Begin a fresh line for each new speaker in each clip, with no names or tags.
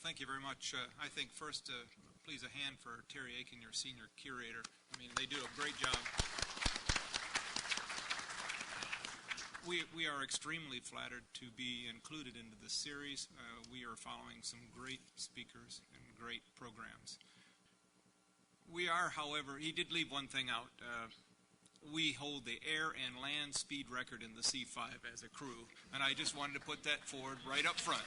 Thank you very much. I think first, please a hand for Terry Aiken, your senior curator. I mean, they do a great job. We are extremely flattered to be included into this series. We are following some great speakers and great programs. We are, however, he did leave one thing out. We hold the air and land speed record in the C5 as a crew, and I just wanted to put that forward right up front.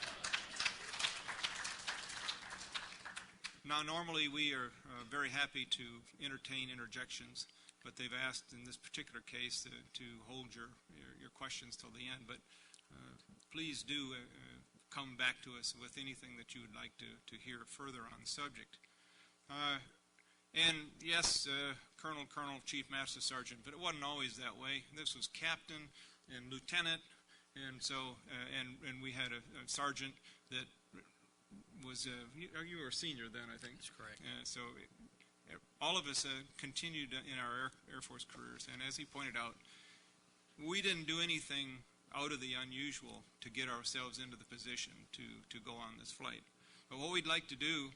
Now, normally we are very happy to entertain interjections, but they've asked in this particular case to hold your questions till the end. But please do come back to us with anything that you would like to hear further on the subject. And yes, Colonel, Chief Master Sergeant, but it wasn't always that way. This was Captain and Lieutenant, and so and we had a sergeant that was you were a senior then, I think.
That's correct.
So all of us continued in our Air Force careers, and as he pointed out, we didn't do anything out of the unusual to get ourselves into the position to go on this flight. But what we'd like to do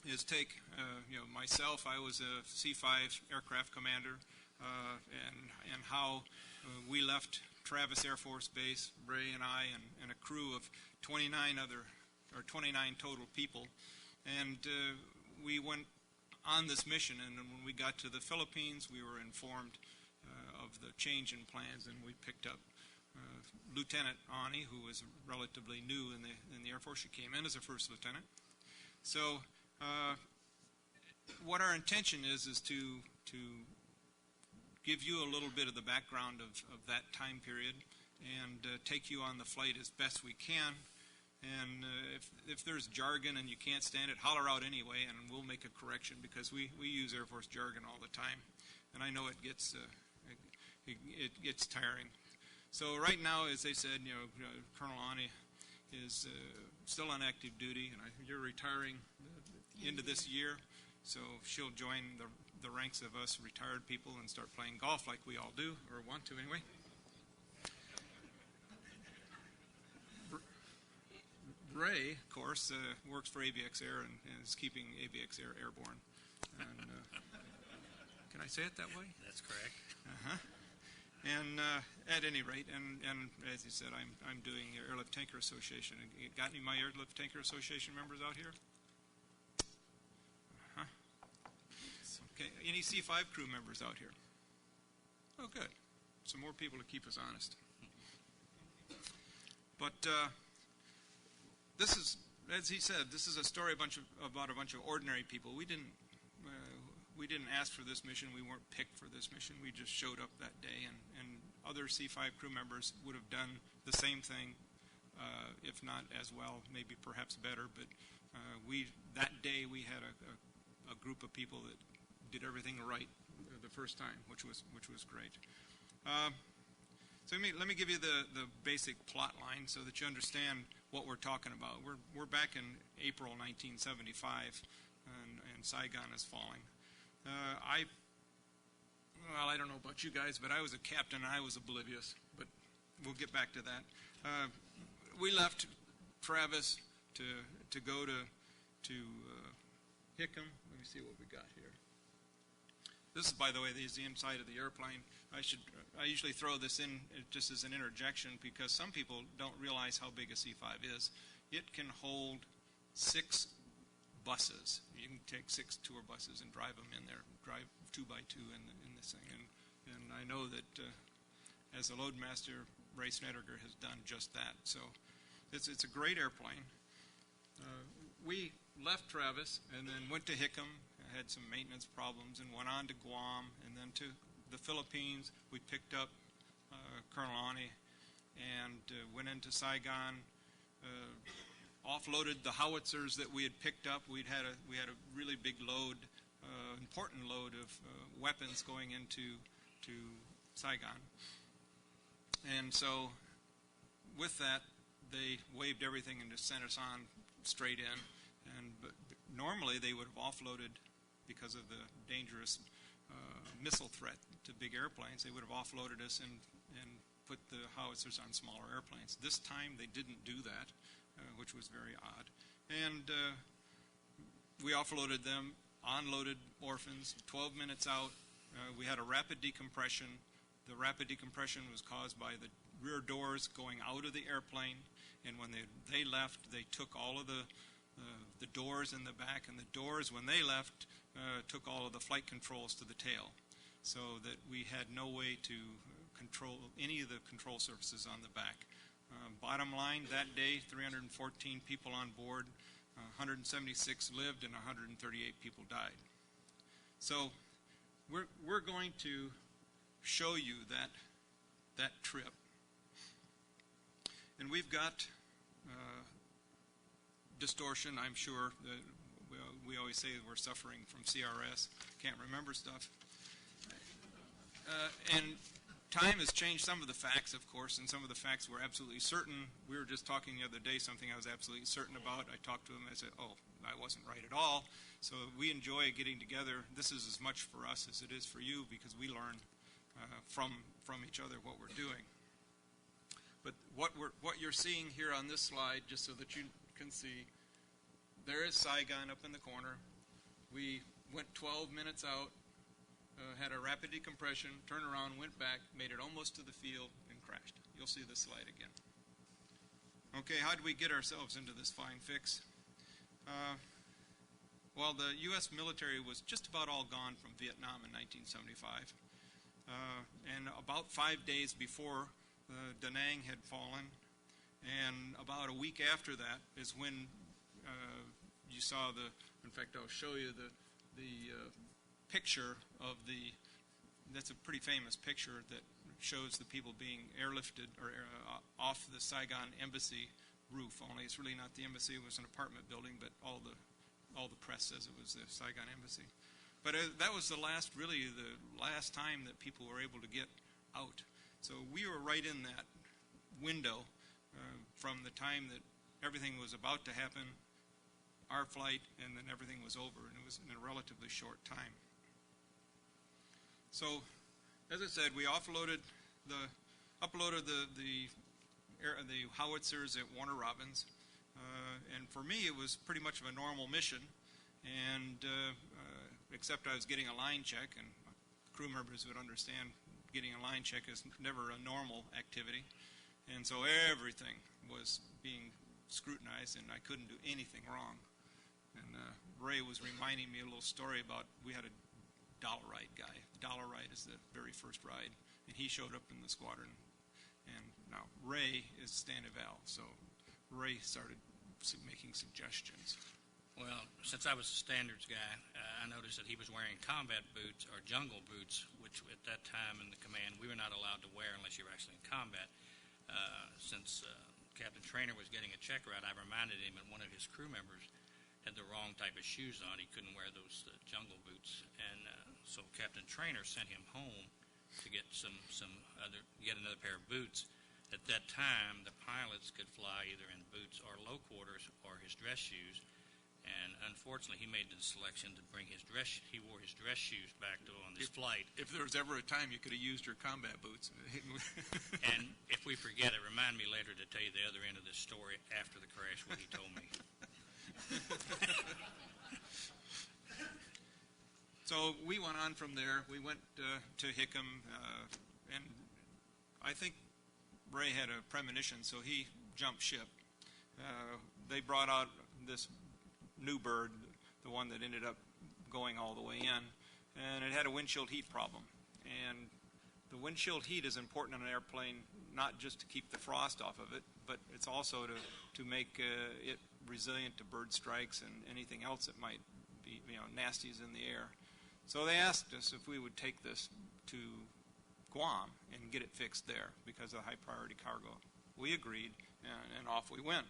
is take, myself, I was a C-5 aircraft commander, and how we left Travis Air Force Base, Ray and I, and a crew of 29 total people, and we went on this mission. And when we got to the Philippines, we were informed of the change in plans, and we picked up Lieutenant Aune, who was relatively new in the Air Force. She came in as a first lieutenant. So what our intention is to give you a little bit of the background of that time period and take you on the flight as best we can. And if there's jargon and you can't stand it, holler out anyway, and we'll make a correction, because we use Air Force jargon all the time, and I know it gets tiring. So right now, as they said, Colonel Aune is still on active duty, and you're retiring into this year, so she'll join the ranks of us retired people and start playing golf like we all do, or want to anyway. Ray, of course, works for AVX Air and is keeping AVX Air airborne. And, can I say it that way?
That's correct.
And at any rate, and as you said, I'm doing the Airlift Tanker Association. Got any of my Airlift Tanker Association members out here? Okay. Any C5 crew members out here? Oh, good. Some more people to keep us honest. But this is, as he said, this is a story about a bunch of ordinary people. We didn't ask for this mission. We weren't picked for this mission. We just showed up that day, and other C5 crew members would have done the same thing, if not as well, maybe perhaps better. But that day we had a group of people that did everything right the first time, which was great. So let me give you the basic plot line so that you understand what we're talking about. We're back in April 1975, and Saigon is falling. I don't know about you guys, but I was a captain and I was oblivious, but we'll get back to that. We left Travis to go to Hickam. Let me see what we got here. This is, by the way, is the inside of the airplane. I usually throw this in just as an interjection because some people don't realize how big a C5 is. It can hold 6 buses. You can take 6 tour buses and drive them in there, drive 2x2 in this thing. And I know that as a loadmaster, Ray Snedegar has done just that. So it's a great airplane. We left Travis and then went to Hickam, had some maintenance problems, and went on to Guam, and then to the Philippines. We picked up Colonel Aune and went into Saigon, offloaded the howitzers that we had picked up. We had a really big load, important load of weapons going into Saigon. And so with that, they waived everything and just sent us on straight in. But normally they would have offloaded, because of the dangerous missile threat to big airplanes, they would have offloaded us and put the howitzers on smaller airplanes. This time they didn't do that, which was very odd. And we offloaded them, onloaded orphans, 12 minutes out. We had a rapid decompression. The rapid decompression was caused by the rear doors going out of the airplane, and when they left, they took all of the doors in the back, and the doors, when they left, took all of the flight controls to the tail, so that we had no way to control any of the control surfaces on the back. Bottom line, that day, 314 people on board, 176 lived, and 138 people died. So we're going to show you that trip. And we've got distortion, I'm sure. We always say we're suffering from CRS, can't remember stuff. And time has changed some of the facts, of course, and some of the facts we're absolutely certain. We were just talking the other day, something I was absolutely certain about. I talked to him, I said, oh, I wasn't right at all. So we enjoy getting together. This is as much for us as it is for you, because we learn from each other what we're doing. But what you're seeing here on this slide, just so that you can see, there is Saigon up in the corner. We went 12 minutes out, had a rapid decompression, turned around, went back, made it almost to the field, and crashed. You'll see this slide again. Okay, how did we get ourselves into this fine fix? Well, the U.S. military was just about all gone from Vietnam in 1975. And about 5 days before Da Nang had fallen, and about a week after that is when you saw in fact I'll show you the picture of that's a pretty famous picture that shows the people being airlifted or off the Saigon embassy roof. Only it's really not the embassy, it was an apartment building, but all the press says it was the Saigon embassy. But that was the last time that people were able to get out. So we were right in that window from the time that everything was about to happen, our flight, and then everything was over, and it was in a relatively short time. So, as I said, we uploaded the howitzers at Warner Robins, and for me it was pretty much of a normal mission, and except I was getting a line check, and crew members would understand getting a line check is never a normal activity, and so everything was being scrutinized, and I couldn't do anything wrong. And Ray was reminding me a little story about, we had a dollar ride guy. Dollar ride is the very first ride, and he showed up in the squadron. And now Ray is Snedegar, so Ray started making suggestions.
Well, since I was a standards guy, I noticed that he was wearing combat boots or jungle boots, which at that time in the command we were not allowed to wear unless you were actually in combat. Since Captain Traynor was getting a check route, I reminded him that one of his crew members had the wrong type of shoes on. He couldn't wear those jungle boots, and so Captain Traynor sent him home to get get another pair of boots. At that time, the pilots could fly either in boots or low quarters or his dress shoes. And unfortunately, he made the selection to bring his dress. He wore his dress shoes back on this flight.
If there was ever a time you could have used your combat boots.
And if we forget it, remind me later to tell you the other end of this story after the crash, what he told me.
So we went on from there. We went to Hickam, and I think Ray had a premonition, so he jumped ship. They brought out this new bird, the one that ended up going all the way in, and it had a windshield heat problem. And the windshield heat is important on an airplane, not just to keep the frost off of it, but it's also to make it resilient to bird strikes and anything else that might be, nasties in the air. So they asked us if we would take this to Guam and get it fixed there because of high priority cargo. We agreed, and off we went.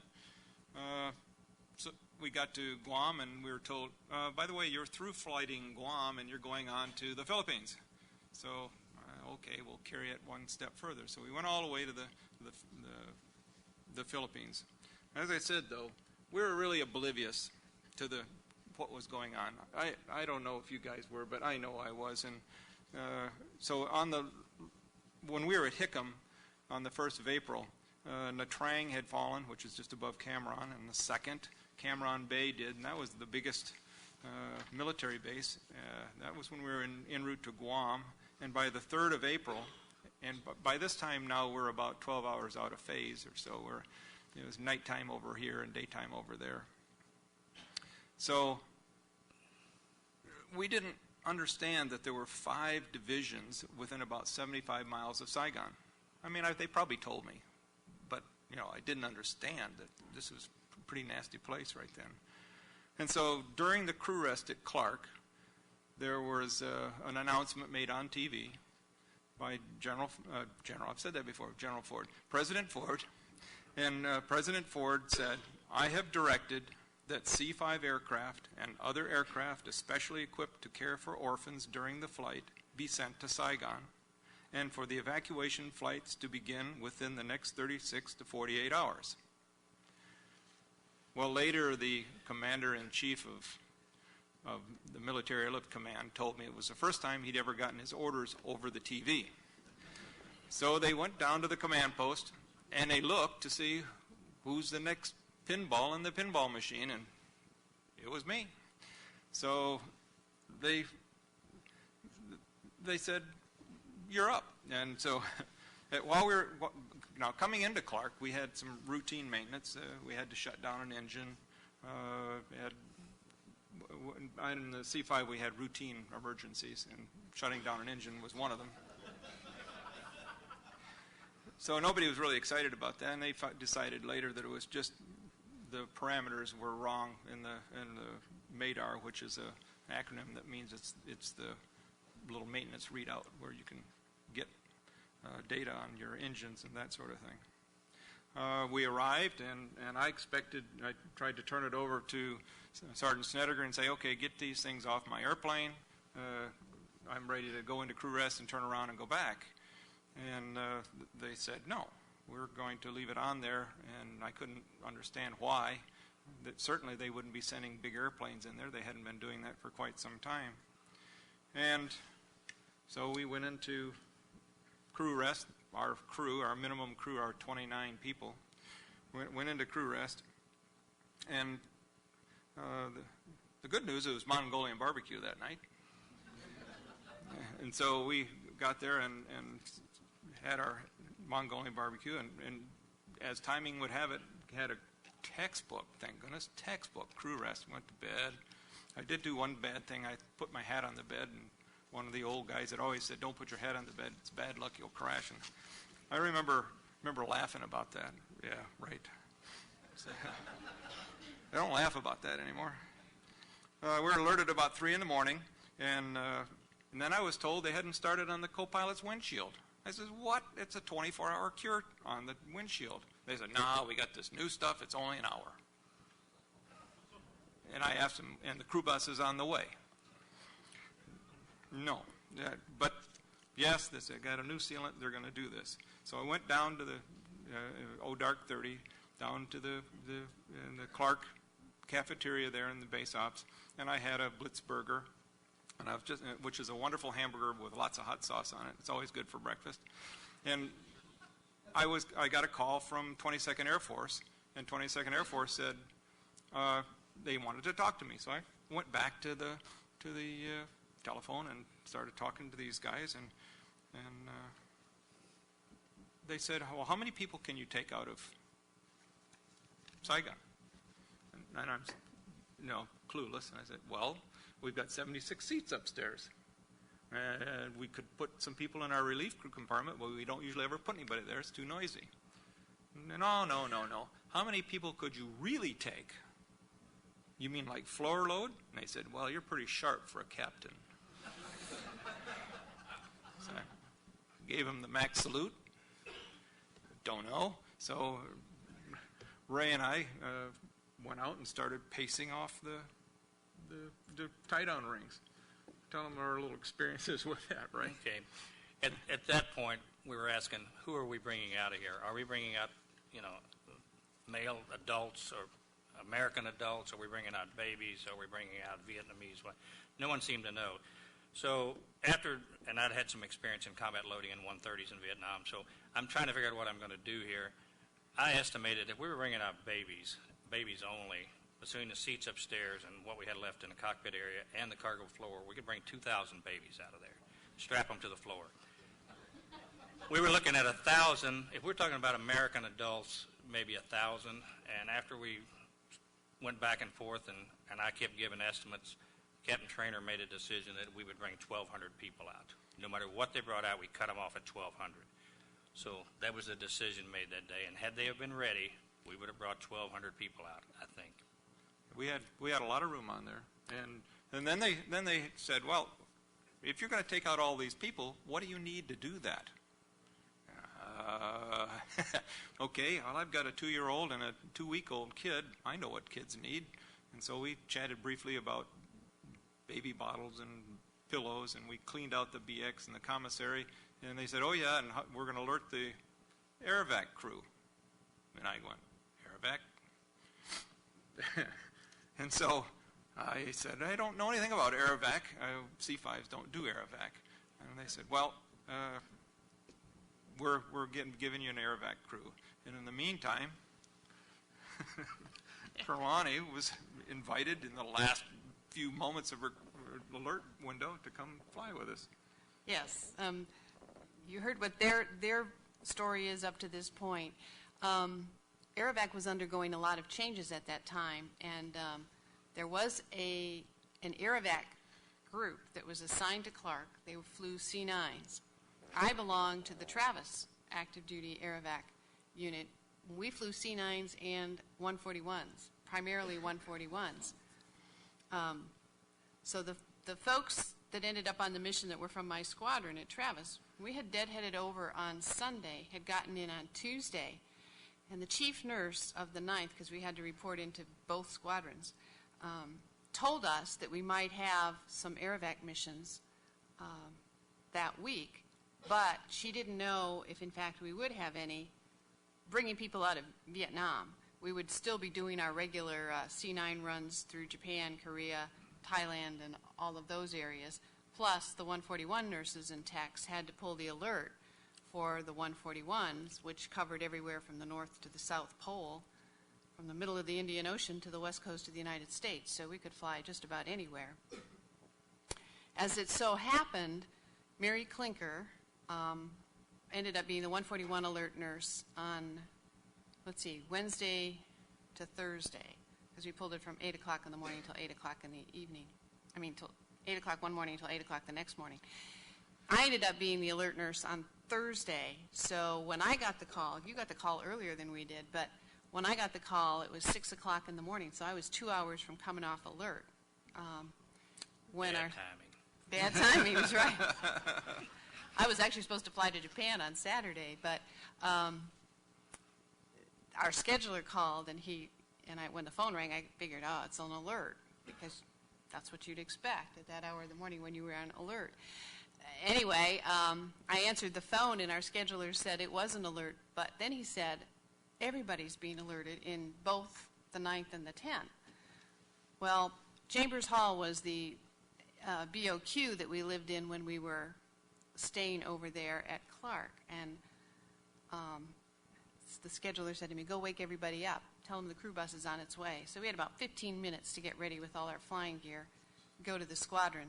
So we got to Guam, and we were told, by the way, you're through flighting Guam, and you're going on to the Philippines. So, okay, we'll carry it one step further. So we went all the way to the Philippines. As I said, though, we were really oblivious to what was going on. I don't know if you guys were, but I know I was. And so when we were at Hickam on the 1st of April, Nha Trang had fallen, which is just above Cameron, and the 2nd. Cameron Bay did, and that was the biggest military base. That was when we were en route to Guam, and by the 3rd of April, and by this time now we're about 12 hours out of phase or so. It was nighttime over here and daytime over there. So we didn't understand that there were 5 divisions within about 75 miles of Saigon. I mean, they probably told me, but I didn't understand that this was a pretty nasty place right then. And so during the crew rest at Clark, there was an announcement made on TV by I've said that before, General Ford, President Ford, and President Ford said, "I have directed that C-5 aircraft and other aircraft especially equipped to care for orphans during the flight be sent to Saigon, and for the evacuation flights to begin within the next 36 to 48 hours. Well, later the commander-in-chief of the Military Airlift Command told me it was the first time he'd ever gotten his orders over the TV. So they went down to the command post, and they looked to see who's the next pinball in the pinball machine, and it was me. So they said, "You're up." And so while we were coming into Clark, we had some routine maintenance. We had to shut down an engine. In the C-5 we had routine emergencies, and shutting down an engine was one of them. So nobody was really excited about that, and they decided later that it was just the parameters were wrong in the MADAR, which is an acronym that means it's the little maintenance readout where you can get data on your engines and that sort of thing. We arrived, and I tried to turn it over to Sergeant Snedegar and say, "Okay, get these things off my airplane. I'm ready to go into crew rest and turn around and go back." And they said, "No, we're going to leave it on there," and I couldn't understand why. Certainly they wouldn't be sending big airplanes in there. They hadn't been doing that for quite some time. And so we went into crew rest. Our minimum crew, our 29 people, went into crew rest. And the good news, it was Mongolian barbecue that night. And so we got there and had our Mongolian barbecue, and as timing would have it, had a textbook, thank goodness, textbook crew rest. Went to bed. I did do one bad thing. I put my hat on the bed, and one of the old guys had always said, "Don't put your hat on the bed. It's bad luck. You'll crash." And I remember laughing about that. Yeah, right. So, I don't laugh about that anymore. We were alerted about 3 in the morning, and then I was told they hadn't started on the co-pilot's windshield. I said, "What? It's a 24-hour cure on the windshield." They said, "No, we got this new stuff. It's only an hour." And I asked them, "And the crew bus is on the way?" No. But yes, they said, "Got a new sealant. They're going to do this." So I went down to the Dark 30, down to the Clark cafeteria there in the base ops, and I had a Blitzburger, and which is a wonderful hamburger with lots of hot sauce on it. It's always good for breakfast. And I got a call from 22nd Air Force, and 22nd Air Force said they wanted to talk to me. So I went back to the telephone and started talking to these guys, and they said, "Well, how many people can you take out of Saigon?" And I'm clueless, and I said, "Well, we've got 76 seats upstairs. And we could put some people in our relief crew compartment, but we don't usually ever put anybody there. It's too noisy." No. How many people could you really take? You mean like floor load? And they said, "Well, you're pretty sharp for a captain." So I gave him the max salute. Don't know. So Ray and I went out and started pacing off the tie-down rings. Tell them our little experiences with that, right?
Okay. At that point, we were asking, who are we bringing out of here? Are we bringing out, male adults or American adults? Are we bringing out babies? Are we bringing out Vietnamese? No one seemed to know. So and I'd had some experience in combat loading in 130s in Vietnam, so I'm trying to figure out what I'm going to do here. I estimated if we were bringing out babies only, between the seats upstairs and what we had left in the cockpit area and the cargo floor, we could bring 2,000 babies out of there, strap them to the floor. We were looking at 1,000. If we're talking about American adults, maybe 1,000. And after we went back and forth and I kept giving estimates, Captain Traynor made a decision that we would bring 1,200 people out. No matter what they brought out, we cut them off at 1,200. So that was the decision made that day. And had they have been ready, we would have brought 1,200 people out, I think.
We had a lot of room on there. And then they said, well, if you're going to take out all these people, what do you need to do that? Okay, well, I've got a 2-year-old and a 2-week-old kid. I know what kids need. And so we chatted briefly about baby bottles and pillows, and we cleaned out the BX and the commissary. And they said, oh, yeah, and we're going to alert the air-evac crew. And I went, air-evac? And so I said, I don't know anything about air-evac. C5s don't do air-evac. And they said, well, we're giving you an air-evac crew. And in the meantime, Trelawney was invited in the last few moments of her alert window to come fly with us.
Yes. You heard what their story is up to this point. Air-evac was undergoing a lot of changes at that time, and there was an air-evac group that was assigned to Clark. They flew C9s. I belonged to the Travis active duty air-evac unit. We flew C9s and 141s, primarily 141s. So the folks that ended up on the mission that were from my squadron at Travis, we had deadheaded over on Sunday, had gotten in on Tuesday, and the chief nurse of the 9th, because we had to report into both squadrons, told us that we might have some air-evac missions that week, but she didn't know if, in fact, we would have any bringing people out of Vietnam. We would still be doing our regular C9 runs through Japan, Korea, Thailand, and all of those areas. Plus, the 141 nurses and techs had to pull the alert for the 141s, which covered everywhere from the North to the South Pole, from the middle of the Indian Ocean to the west coast of the United States. So we could fly just about anywhere. As it so happened, Mary Clinker ended up being the 141 alert nurse on, Wednesday to Thursday, because we pulled it from 8 o'clock in the morning until 8 o'clock in the evening. Till 8 o'clock one morning until 8 o'clock the next morning. I ended up being the alert nurse on Thursday, so when I got the call, you got the call earlier than we did, but when I got the call, it was 6 o'clock in the morning, so I was 2 hours from coming off alert.
Bad timing.
Bad timing, was right. I was actually supposed to fly to Japan on Saturday, but our scheduler called, and when the phone rang, I figured, it's an alert, because that's what you'd expect at that hour of the morning when you were on alert. Anyway, I answered the phone, and our scheduler said it was an alert, but then he said, everybody's being alerted in both the 9th and the 10th. Well, Chambers Hall was the BOQ that we lived in when we were staying over there at Clark, and the scheduler said to me, go wake everybody up, tell them the crew bus is on its way. So we had about 15 minutes to get ready with all our flying gear, go to the squadron.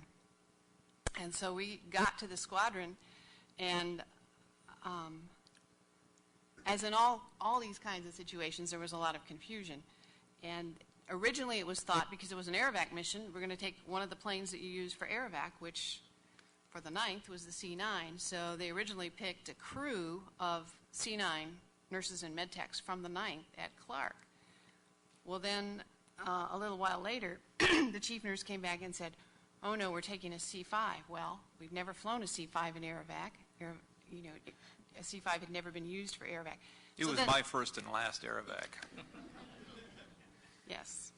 And so we got to the squadron, and as in all these kinds of situations, there was a lot of confusion. And originally it was thought, because it was an air-evac mission, we're going to take one of the planes that you use for air-evac, which for the 9th was the C9. So they originally picked a crew of C9 nurses and med techs from the 9th at Clark. Well, then a little while later, the chief nurse came back and said, oh, no, we're taking a C5. Well, we've never flown a C5 in air-evac. A C5 had never been used for air-evac.
It was my first and last air-evac.
Yes.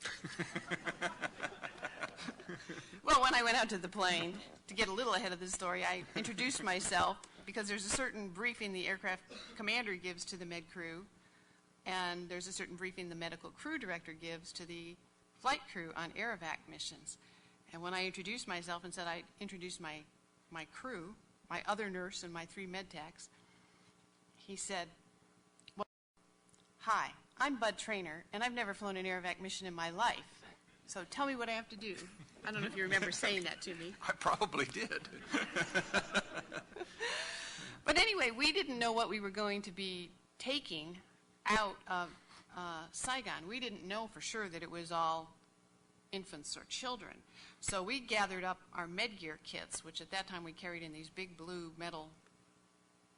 Well, when I went out to the plane, to get a little ahead of the story, I introduced myself, because there's a certain briefing the aircraft commander gives to the med crew, and there's a certain briefing the medical crew director gives to the flight crew on air-evac missions. And when I introduced myself and said I introduced my crew, my other nurse and my 3 med techs, he said, well, hi, I'm Bud Traynor, and I've never flown an air-evac mission in my life. So tell me what I have to do. I don't know if you remember saying that to me.
I probably did.
But anyway, we didn't know what we were going to be taking out of Saigon. We didn't know for sure that it was all infants or children. So we gathered up our Medgear kits, which at that time we carried in these big blue metal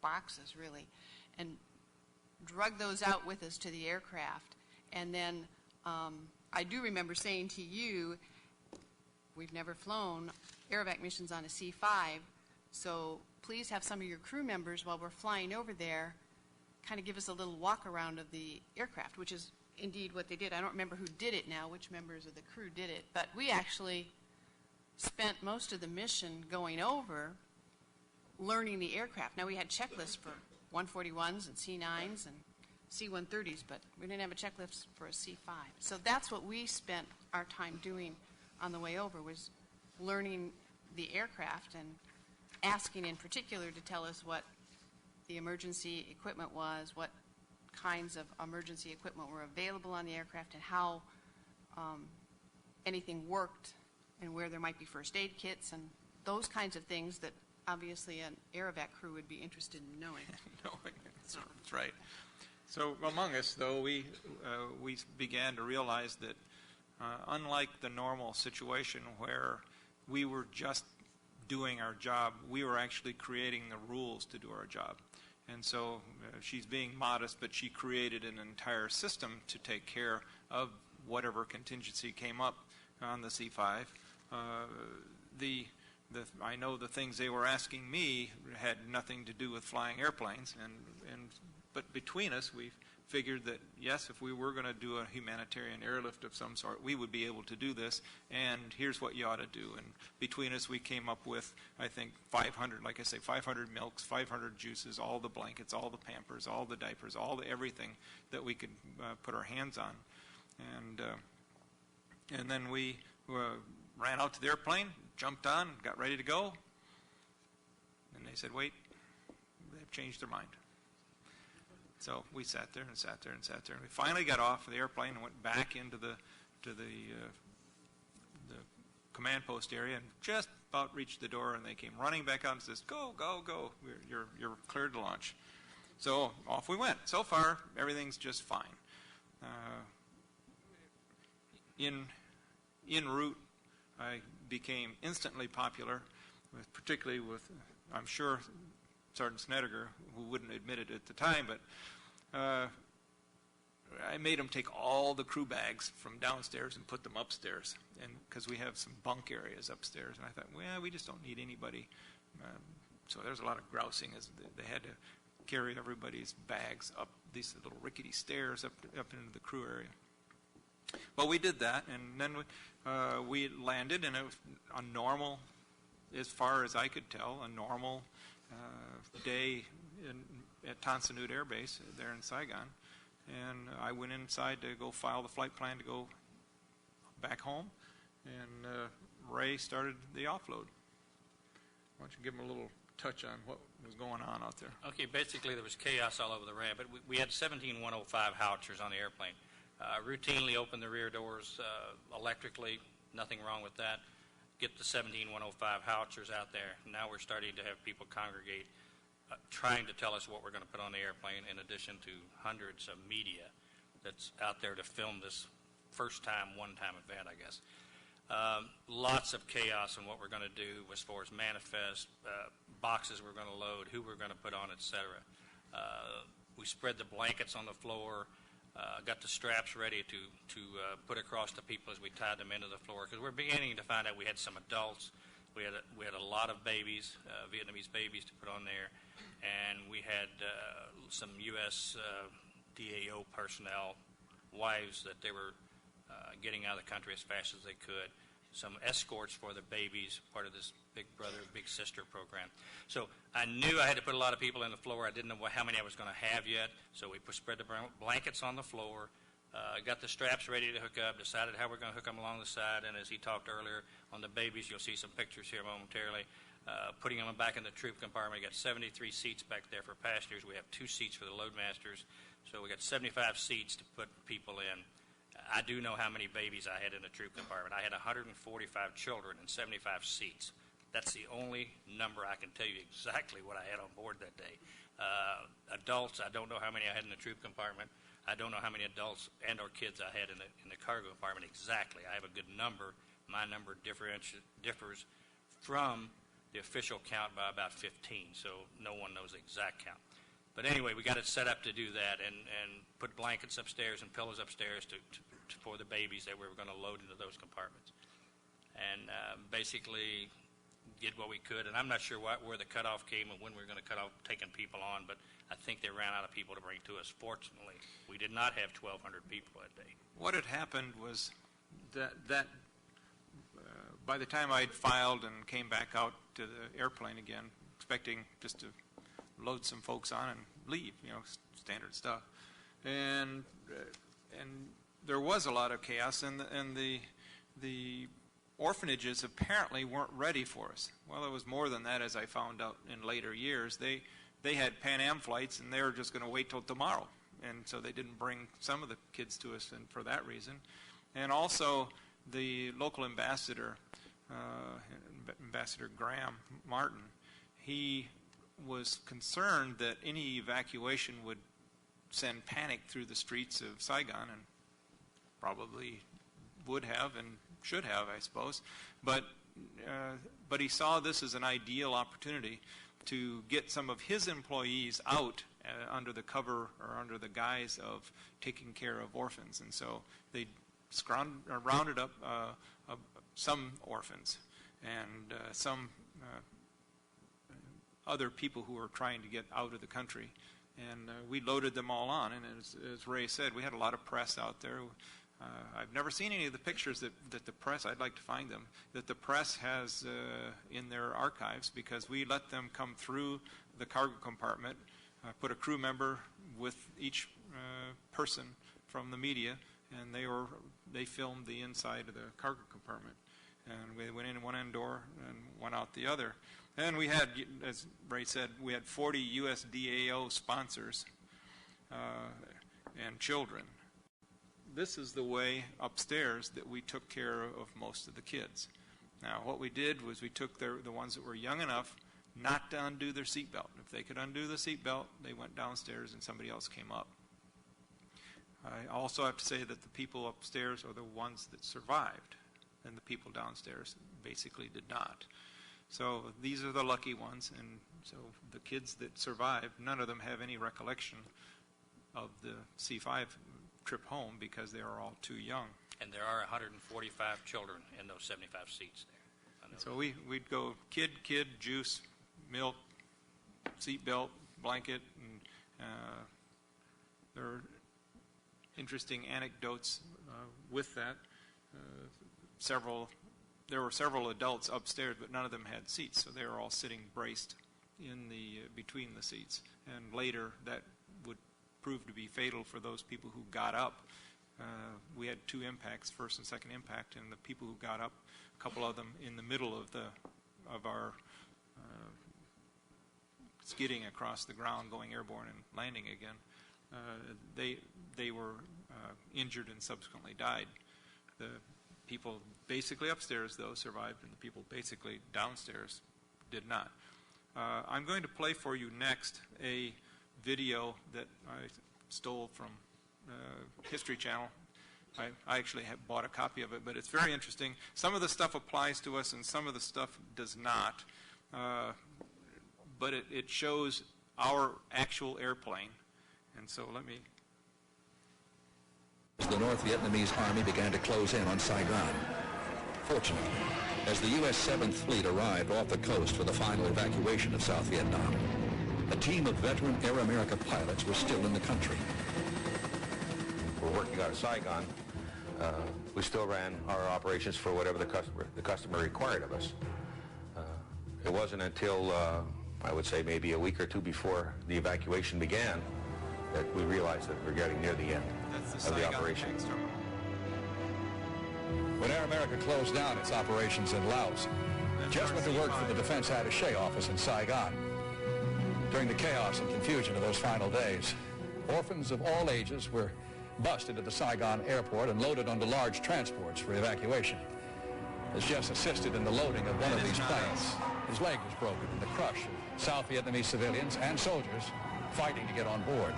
boxes, really, and drug those out with us to the aircraft. And then I do remember saying to you, we've never flown air-evac missions on a C-5, so please have some of your crew members, while we're flying over there, kind of give us a little walk around of the aircraft, which is indeed what they did. I don't remember who did it now, which members of the crew did it, but we actually spent most of the mission going over learning the aircraft. Now, we had checklists for 141s and C-9s and C-130s, but we didn't have a checklist for a C-5. So that's what we spent our time doing on the way over, was learning the aircraft and asking in particular to tell us what the emergency equipment was, what kinds of emergency equipment were available on the aircraft, and how anything worked, and where there might be first aid kits and those kinds of things that obviously an air-evac crew would be interested in knowing.
That's right. So among us, though, we began to realize that unlike the normal situation where we were just doing our job, we were actually creating the rules to do our job. And so she's being modest, but she created an entire system to take care of whatever contingency came up on the C-5. I know the things they were asking me had nothing to do with flying airplanes, but between us, we figured that, yes, if we were going to do a humanitarian airlift of some sort, we would be able to do this, and here's what you ought to do. And between us, we came up with, I think, 500, like I say, 500 milks, 500 juices, all the blankets, all the Pampers, all the diapers, everything that we could put our hands on. And then we ran out to the airplane, jumped on, got ready to go, and they said, wait, they've changed their mind. So we sat there and sat there and sat there, and we finally got off the airplane and went back into the command post area, and just about reached the door, and they came running back out and says, "Go, go, go! You're cleared to launch." So off we went. So far, everything's just fine. En route, I became instantly popular, particularly with, I'm sure, Sergeant Snedegar, who wouldn't admit it at the time, but I made him take all the crew bags from downstairs and put them upstairs, and because we have some bunk areas upstairs, and I thought, well, we just don't need anybody. So there's a lot of grousing as they had to carry everybody's bags up these little rickety stairs up into the crew area. But we did that, and then we landed, and it was a normal, as far as I could tell, a normal day at Tan Son Nhut Air Base there in Saigon. And I went inside to go file the flight plan to go back home, and Ray started the offload. Why don't you give him a little touch on what was going on out there?
Okay, basically there was chaos all over the ramp, but we had 17 105 howitzers on the airplane. Routinely open the rear doors electrically, nothing wrong with that. Get the 17 105 howitzers out there. Now we're starting to have people congregate, trying to tell us what we're going to put on the airplane, in addition to hundreds of media that's out there to film this first-time, one-time event, I guess. Lots of chaos in what we're going to do as far as manifest, boxes we're going to load, who we're going to put on, etc. We spread the blankets on the floor, got the straps ready to put across the people as we tied them into the floor, because we're beginning to find out we had some adults. We had a lot of babies, Vietnamese babies to put on there, and we had some U.S. DAO personnel, wives that they were getting out of the country as fast as they could, some escorts for the babies, part of this Big Brother, Big Sister program. So I knew I had to put a lot of people in the floor. I didn't know how many I was going to have yet, so we spread the blankets on the floor, got the straps ready to hook up, decided how we're going to hook them along the side, and as he talked earlier on the babies, you'll see some pictures here momentarily, putting them back in the troop compartment. We got 73 seats back there for passengers. We have 2 seats for the loadmasters, So we got 75 seats to put people in. I do know how many babies I had in the troop compartment. I had 145 children and 75 seats. That's the only number I can tell you exactly what I had on board that day. Adults, I don't know how many I had in the troop compartment. I don't know how many adults and or kids I had in the cargo compartment exactly. I have a good number. My number differs from the official count by about 15, so no one knows the exact count. But anyway, we got it set up to do that and put blankets upstairs and pillows upstairs for the babies that we were going to load into those compartments. And basically did what we could. And I'm not sure where the cutoff came and when we were going to cut off taking people on, but I think they ran out of people to bring to us. Fortunately, we did not have 1,200 people that day.
What had happened was that by the time I'd filed and came back out to the airplane again, expecting just to load some folks on and leave, standard stuff. And there was a lot of chaos, and the orphanages apparently weren't ready for us. Well, it was more than that, as I found out in later years. They had Pan Am flights, and they were just going to wait till tomorrow. And so they didn't bring some of the kids to us for that reason. And also, the local ambassador, Ambassador Graham Martin, he was concerned that any evacuation would send panic through the streets of Saigon, and probably would have and should have, I suppose. But he saw this as an ideal opportunity to get some of his employees out under the cover or under the guise of taking care of orphans. And so they rounded up some orphans and some other people who were trying to get out of the country. And we loaded them all on. And as Ray said, we had a lot of press out there. I've never seen any of the pictures that the press, I'd like to find them, that the press has in their archives, because we let them come through the cargo compartment, put a crew member with each person from the media, and they filmed the inside of the cargo compartment. And we went in one end door and went out the other. And we had, as Ray said, we had 40 USDAO sponsors and children. This is the way upstairs that we took care of most of the kids. Now, what we did was we took the ones that were young enough not to undo their seatbelt. If they could undo the seatbelt, they went downstairs and somebody else came up. I also have to say that the people upstairs are the ones that survived, and the people downstairs basically did not. So these are the lucky ones, and so the kids that survived, none of them have any recollection of the C-5 trip home because they are all too young.
And there are 145 children in those 75 seats there.
So we'd go kid, juice, milk, seatbelt, blanket, and there are interesting anecdotes with that. There were several adults upstairs, but none of them had seats, so they were all sitting braced in between the seats. And later, that would prove to be fatal for those people who got up. We had two impacts, first and second impact, and the people who got up, a couple of them in the middle of our skidding across the ground, going airborne and landing again, they were injured and subsequently died. The people basically upstairs, though, survived, and the people basically downstairs did not. I'm going to play for you next a video that I stole from History Channel. I actually bought a copy of it, but it's very interesting. Some of the stuff applies to us and some of the stuff does not. But it shows our actual airplane. And so let me...
The North Vietnamese Army began to close in on Saigon. Fortunately, as the U.S. 7th Fleet arrived off the coast for the final evacuation of South Vietnam, a team of veteran Air America pilots was still in the country.
We're working out of Saigon. We still ran our operations for whatever the customer required of us. It wasn't until, I would say, maybe a week or two before the evacuation began that we realized that we're getting near the end of the operation.
When Air America closed down its operations in Laos, Jess went to work for the Defense Attaché office in Saigon. During the chaos and confusion of those final days, orphans of all ages were bussed into the Saigon airport and loaded onto large transports for evacuation. As Jess assisted in the loading of one of these planes, his leg was broken in the crush of South Vietnamese civilians and soldiers fighting to get on board.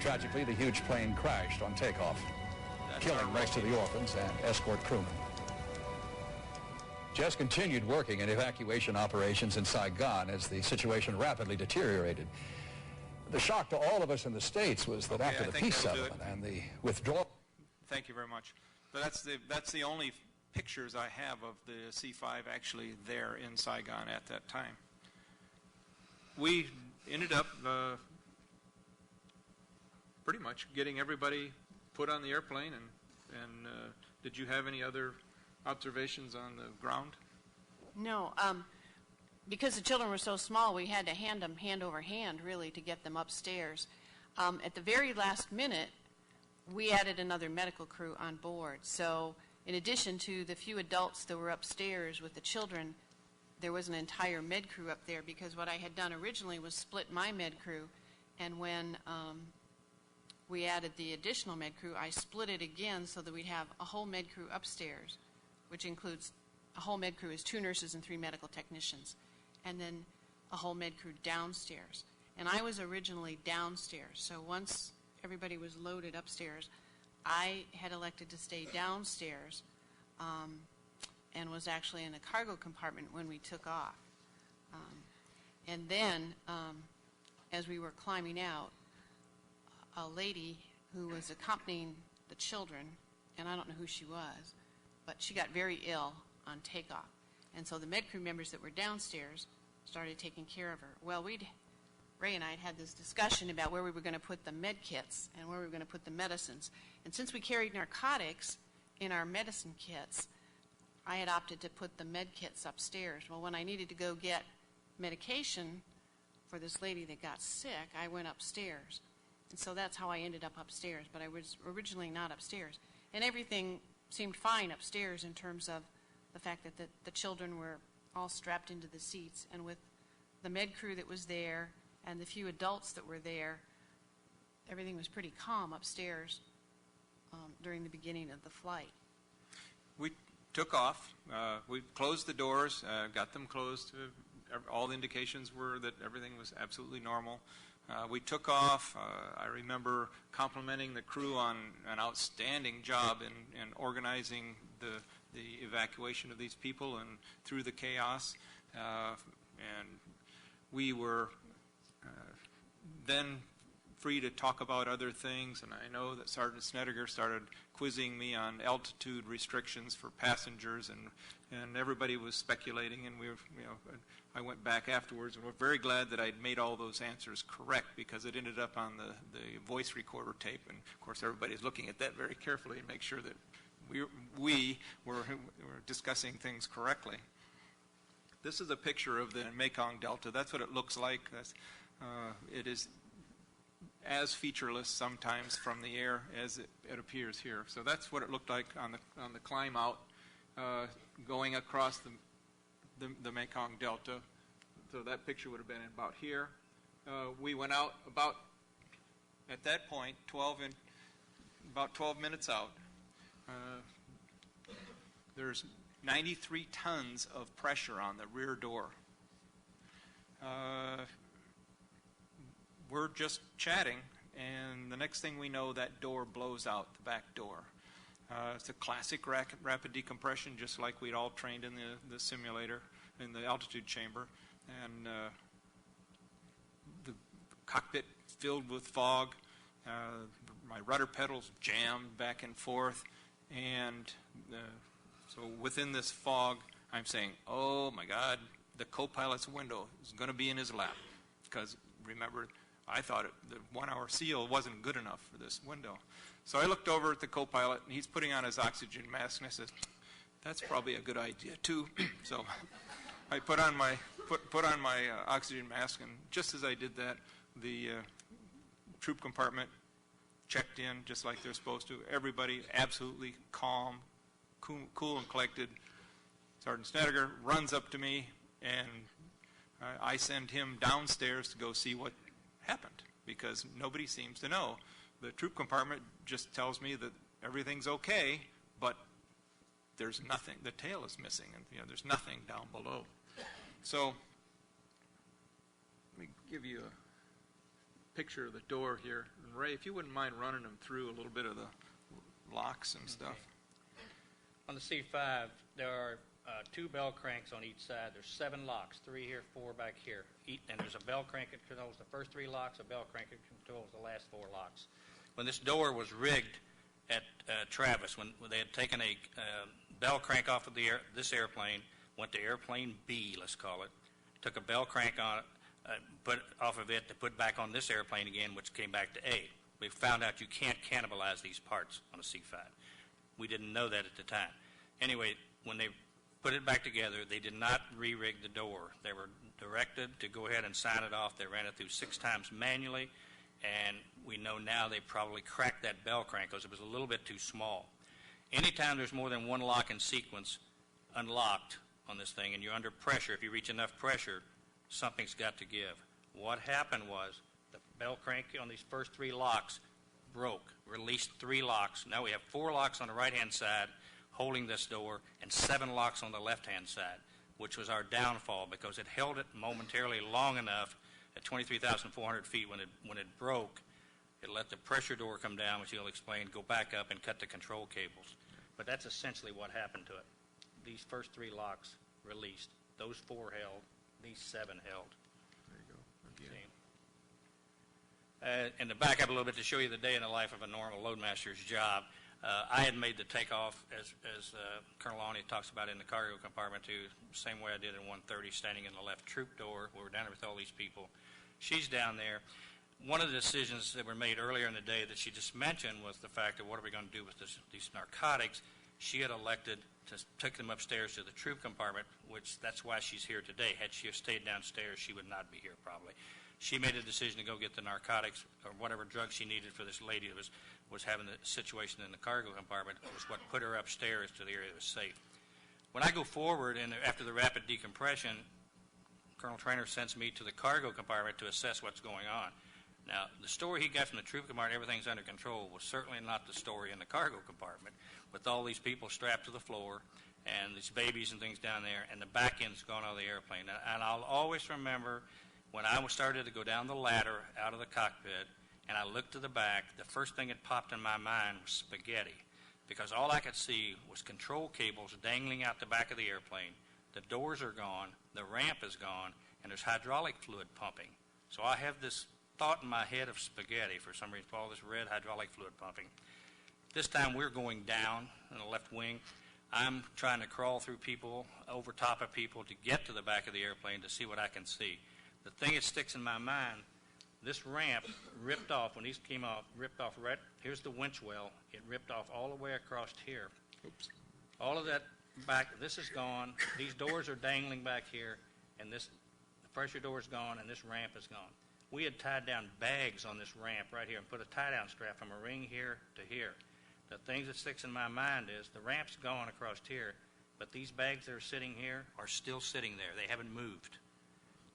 Tragically, the huge plane crashed on takeoff, killing most of the orphans and escort crewmen. Jess continued working in evacuation operations in Saigon as the situation rapidly deteriorated. The shock to all of us in the States was that after the peace settlement and the withdrawal...
Thank you very much. But that's the only pictures I have of the C-5 actually there in Saigon at that time. We ended up pretty much getting everybody put on the airplane, and did you have any other observations on the ground?
No. Because the children were so small, we had to hand them hand over hand, really, to get them upstairs. At the very last minute, we added another medical crew on board. So in addition to the few adults that were upstairs with the children, there was an entire med crew up there, because what I had done originally was split my med crew, and when we added the additional med crew, I split it again so that we'd have a whole med crew upstairs, which includes a whole med crew is 2 nurses and 3 medical technicians, and then a whole med crew downstairs. And I was originally downstairs, so once everybody was loaded upstairs, I had elected to stay downstairs and was actually in the cargo compartment when we took off. And then, as we were climbing out, a lady who was accompanying the children, and I don't know who she was, but she got very ill on takeoff. And so the med crew members that were downstairs started taking care of her. Well, Ray and I had this discussion about where we were going to put the med kits and where we were going to put the medicines. And since we carried narcotics in our medicine kits, I had opted to put the med kits upstairs. Well, when I needed to go get medication for this lady that got sick, I went upstairs. And so that's how I ended up upstairs, but I was originally not upstairs. And everything seemed fine upstairs in terms of the fact that the children were all strapped into the seats, and with the med crew that was there and the few adults that were there, everything was pretty calm upstairs during the beginning of the flight.
We took off. We closed the doors, got them closed. All the indications were that everything was absolutely normal. We took off. I remember complimenting the crew on an outstanding job in organizing the evacuation of these people and through the chaos. And we were then free to talk about other things, and I know that Sergeant Snedegar started quizzing me on altitude restrictions for passengers, and everybody was speculating, and I went back afterwards and was very glad that I'd made all those answers correct, because it ended up on the voice recorder tape, and of course everybody's looking at that very carefully to make sure that we were discussing things correctly. This is a picture of the Mekong Delta. That's what it looks like. It is as featureless sometimes from the air as it appears here. So that's what it looked like on the climb out, going across the Mekong Delta. So that picture would have been about here. We went out about, at that point, about 12 minutes out. There's 93 tons of pressure on the rear door. We're just chatting, and the next thing we know, that door blows out, the back door. It's a classic rapid decompression, just like we'd all trained in the simulator, in the altitude chamber. And the cockpit filled with fog. My rudder pedals jammed back and forth. And so within this fog, I'm saying, oh my God, the co-pilot's window is going to be in his lap. Because remember, I thought the 1 hour seal wasn't good enough for this window. So I looked over at the co-pilot, and he's putting on his oxygen mask, and I said, that's probably a good idea too. So I put on my oxygen mask, and just as I did that, the troop compartment checked in just like they're supposed to. Everybody absolutely calm, cool and collected. Sergeant Snedegar runs up to me, and I send him downstairs to go see what happened. because nobody seems to know. The troop compartment just tells me that everything's okay, but there's nothing. The tail is missing, and there's nothing down below. So let me give you a picture of the door here. And Ray, if you wouldn't mind running them through a little bit of the locks and stuff.
On the C5, there are 2 bell cranks on each side. There's 7 locks, 3 here, 4 back here. And there's a bell crank that controls the first 3 locks, a bell crank that controls the last 4 locks. When this door was rigged at Travis, when they had taken a bell crank off of this airplane, went to airplane B, let's call it, took a bell crank on it, put off of it to put back on this airplane again, which came back to A. We found out you can't cannibalize these parts on a C5. We didn't know that at the time. Anyway, when they put it back together, they did not re-rig the door. They were directed to go ahead and sign it off. They ran it through 6 times manually, and we know now they probably cracked that bell crank because it was a little bit too small. Anytime there's more than 1 lock in sequence unlocked on this thing and you're under pressure, if you reach enough pressure, something's got to give. What happened was the bell crank on these first 3 locks broke, released 3 locks. Now we have 4 locks on the right-hand side holding this door and 7 locks on the left-hand side, which was our downfall because it held it momentarily long enough at 23,400 feet when it broke. It let the pressure door come down, which he'll explain, go back up and cut the control cables. But that's essentially what happened to it. These first 3 locks released. Those 4 held. These 7 held.
There you go. Again.
And to back up a little bit to show you the day in the life of a normal loadmaster's job, I had made the takeoff, as Colonel Aune talks about in the cargo compartment too, same way I did in 130, standing in the left troop door. We were down there with all these people. She's down there. One of the decisions that were made earlier in the day that she just mentioned was the fact of what are we going to do with these narcotics. She had elected to take them upstairs to the troop compartment, which that's why she's here today. Had she have stayed downstairs, she would not be here probably. She made a decision to go get the narcotics or whatever drugs she needed for this lady that was having the situation in the cargo compartment. It was what put her upstairs to the area that was safe. When I go forward and after the rapid decompression, Colonel Traynor sends me to the cargo compartment to assess what's going on. Now, the story he got from the troop compartment, everything's under control, was certainly not the story in the cargo compartment with all these people strapped to the floor and these babies and things down there, and the back end's gone out of the airplane. And I'll always remember when I started to go down the ladder out of the cockpit and I looked to the back, the first thing that popped in my mind was spaghetti, because all I could see was control cables dangling out the back of the airplane. The doors are gone, the ramp is gone, and there's hydraulic fluid pumping. So I have this thought in my head of spaghetti for some reason, all this red hydraulic fluid pumping. This time we're going down in the left wing. I'm trying to crawl through people, over top of people to get to the back of the airplane to see what I can see. The thing that sticks in my mind, this ramp ripped off, when these came off, ripped off right, here's the winch well, it ripped off all the way across here.
Oops.
All of that back, this is gone, these doors are dangling back here, and the pressure door is gone, and this ramp is gone. We had tied down bags on this ramp right here and put a tie-down strap from a ring here to here. The thing that sticks in my mind is the ramp's gone across here, but these bags that are sitting here are still sitting there. They haven't moved.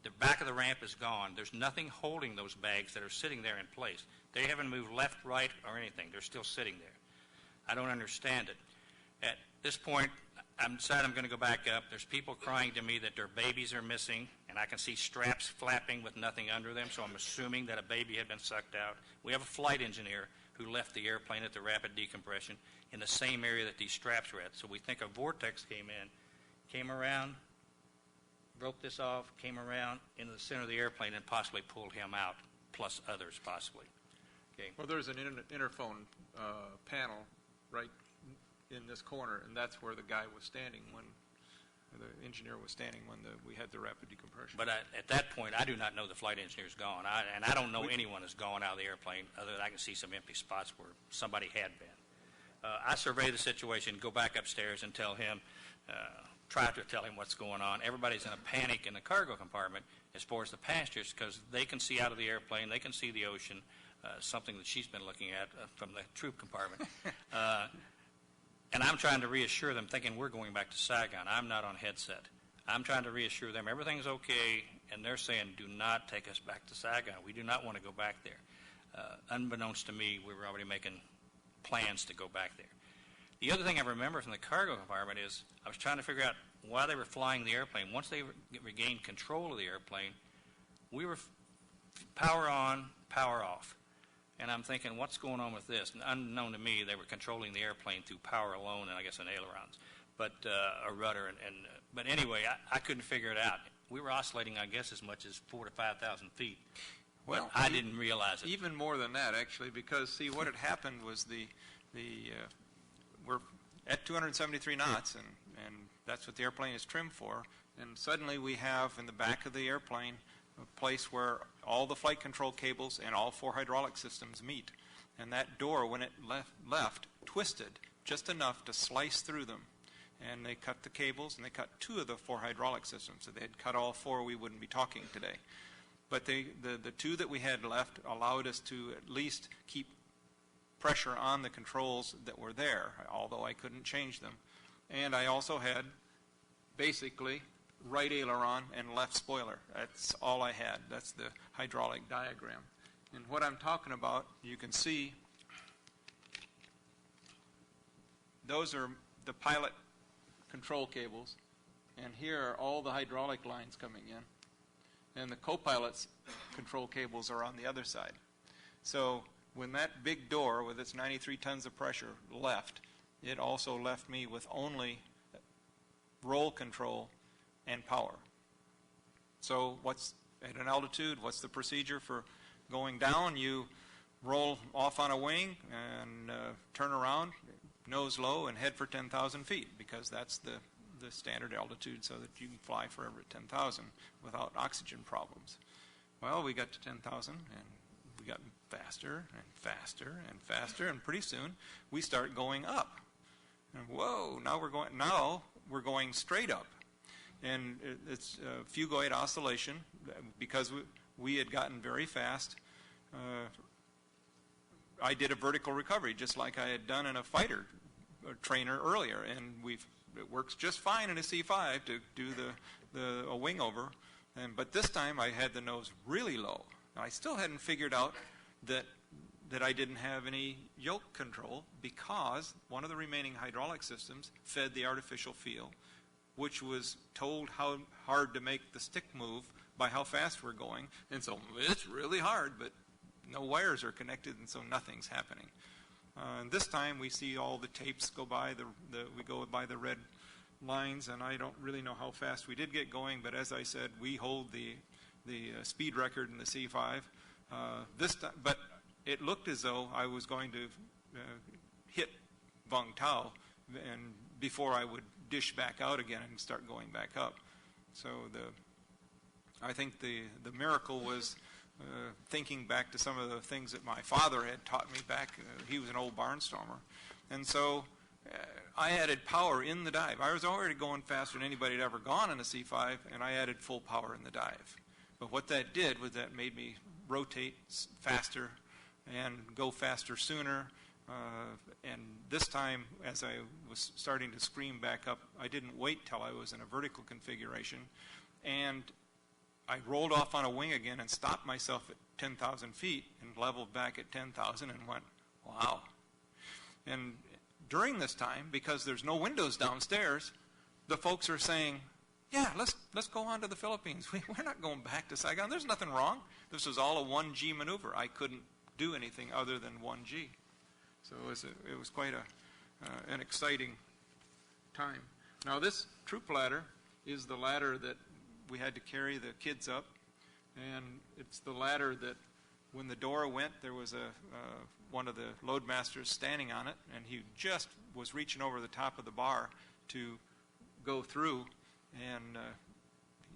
The back of the ramp is gone. There's nothing holding those bags that are sitting there in place. They haven't moved left, right, or anything. They're still sitting there. I don't understand it. At this point, I'm deciding I'm going to go back up. There's people crying to me that their babies are missing, and I can see straps flapping with nothing under them, so I'm assuming that a baby had been sucked out. We have a flight engineer who left the airplane at the rapid decompression in the same area that these straps were at. So we think a vortex came around, broke this off, came around into the center of the airplane and possibly pulled him out, plus others possibly. Okay.
Well, there's an interphone panel right in this corner, and that's where the guy was standing when the engineer was standing when we had the rapid decompression.
But at that point, I do not know the flight engineer's gone, and I don't know anyone has gone out of the airplane other than I can see some empty spots where somebody had been. I survey the situation, go back upstairs and tell him, try to tell him what's going on. Everybody's in a panic in the cargo compartment as far as the passengers because they can see out of the airplane, they can see the ocean, something that she's been looking at from the troop compartment. And I'm trying to reassure them, thinking we're going back to Saigon. I'm not on headset. I'm trying to reassure them everything's okay, and they're saying, do not take us back to Saigon. We do not want to go back there. Unbeknownst to me, we were already making plans to go back there. The other thing I remember from the cargo compartment is I was trying to figure out why they were flying the airplane. Once they regained control of the airplane, we were power on, power off. And I'm thinking, what's going on with this? And unknown to me, they were controlling the airplane through power alone and I guess an ailerons, but a rudder. But anyway, I couldn't figure it out. We were oscillating, I guess, as much as 4,000 to 5,000 feet. Well, I didn't realize it.
Even more than that, actually, because, see, what had happened was we're at 273 knots, and that's what the airplane is trimmed for. And suddenly we have in the back of the airplane a place where all the flight control cables and all 4 hydraulic systems meet. And that door, when it left, twisted just enough to slice through them. And they cut the cables, and they cut 2 of the 4 hydraulic systems. If they had cut all 4, we wouldn't be talking today. But the 2 that we had left allowed us to at least keep pressure on the controls that were there, although I couldn't change them. And I also had basically right aileron and left spoiler. That's all I had. That's the hydraulic diagram. And what I'm talking about, you can see, those are the pilot control cables, and here are all the hydraulic lines coming in. And the co-pilot's control cables are on the other side. So when that big door with its 93 tons of pressure left, it also left me with only roll control and power. So what's at an altitude, what's the procedure for going down? You roll off on a wing and turn around, nose low, and head for 10,000 feet, because that's the standard altitude, so that you can fly forever at 10,000 without oxygen problems. Well, we got to 10,000, and we got faster and faster and faster, and pretty soon we start going up. And whoa, now we're going straight up. And it's phugoid oscillation, because we had gotten very fast. I did a vertical recovery, just like I had done in a fighter trainer earlier, and it works just fine in a C5 to do a wing over. But this time I had the nose really low. Now, I still hadn't figured out that I didn't have any yoke control, because one of the remaining hydraulic systems fed the artificial feel, which was told how hard to make the stick move by how fast we're going. And so it's really hard, but no wires are connected, and so nothing's happening. And this time we see all the tapes go by, we go by the red lines, and I don't really know how fast we did get going, but as I said, we hold the speed record in the C5. This time, but it looked as though I was going to hit Vung Tau and before I would dish back out again and start going back up. So I think the miracle was thinking back to some of the things that my father had taught me back. He was an old barnstormer. And so I added power in the dive. I was already going faster than anybody had ever gone in a C5, and I added full power in the dive. But what that did was that made me rotate faster and go faster sooner. And this time, as I was starting to scream back up, I didn't wait till I was in a vertical configuration. And I rolled off on a wing again and stopped myself at 10,000 feet and leveled back at 10,000 and went, wow. And during this time, because there's no windows downstairs, the folks are saying, yeah, let's go on to the Philippines. We're not going back to Saigon. There's nothing wrong. This was all a 1G maneuver. I couldn't do anything other than 1G. So it was quite an exciting time. Now this troop ladder is the ladder that we had to carry the kids up, and it's the ladder that when the door went, there was one of the loadmasters standing on it, and he just was reaching over the top of the bar to go through, and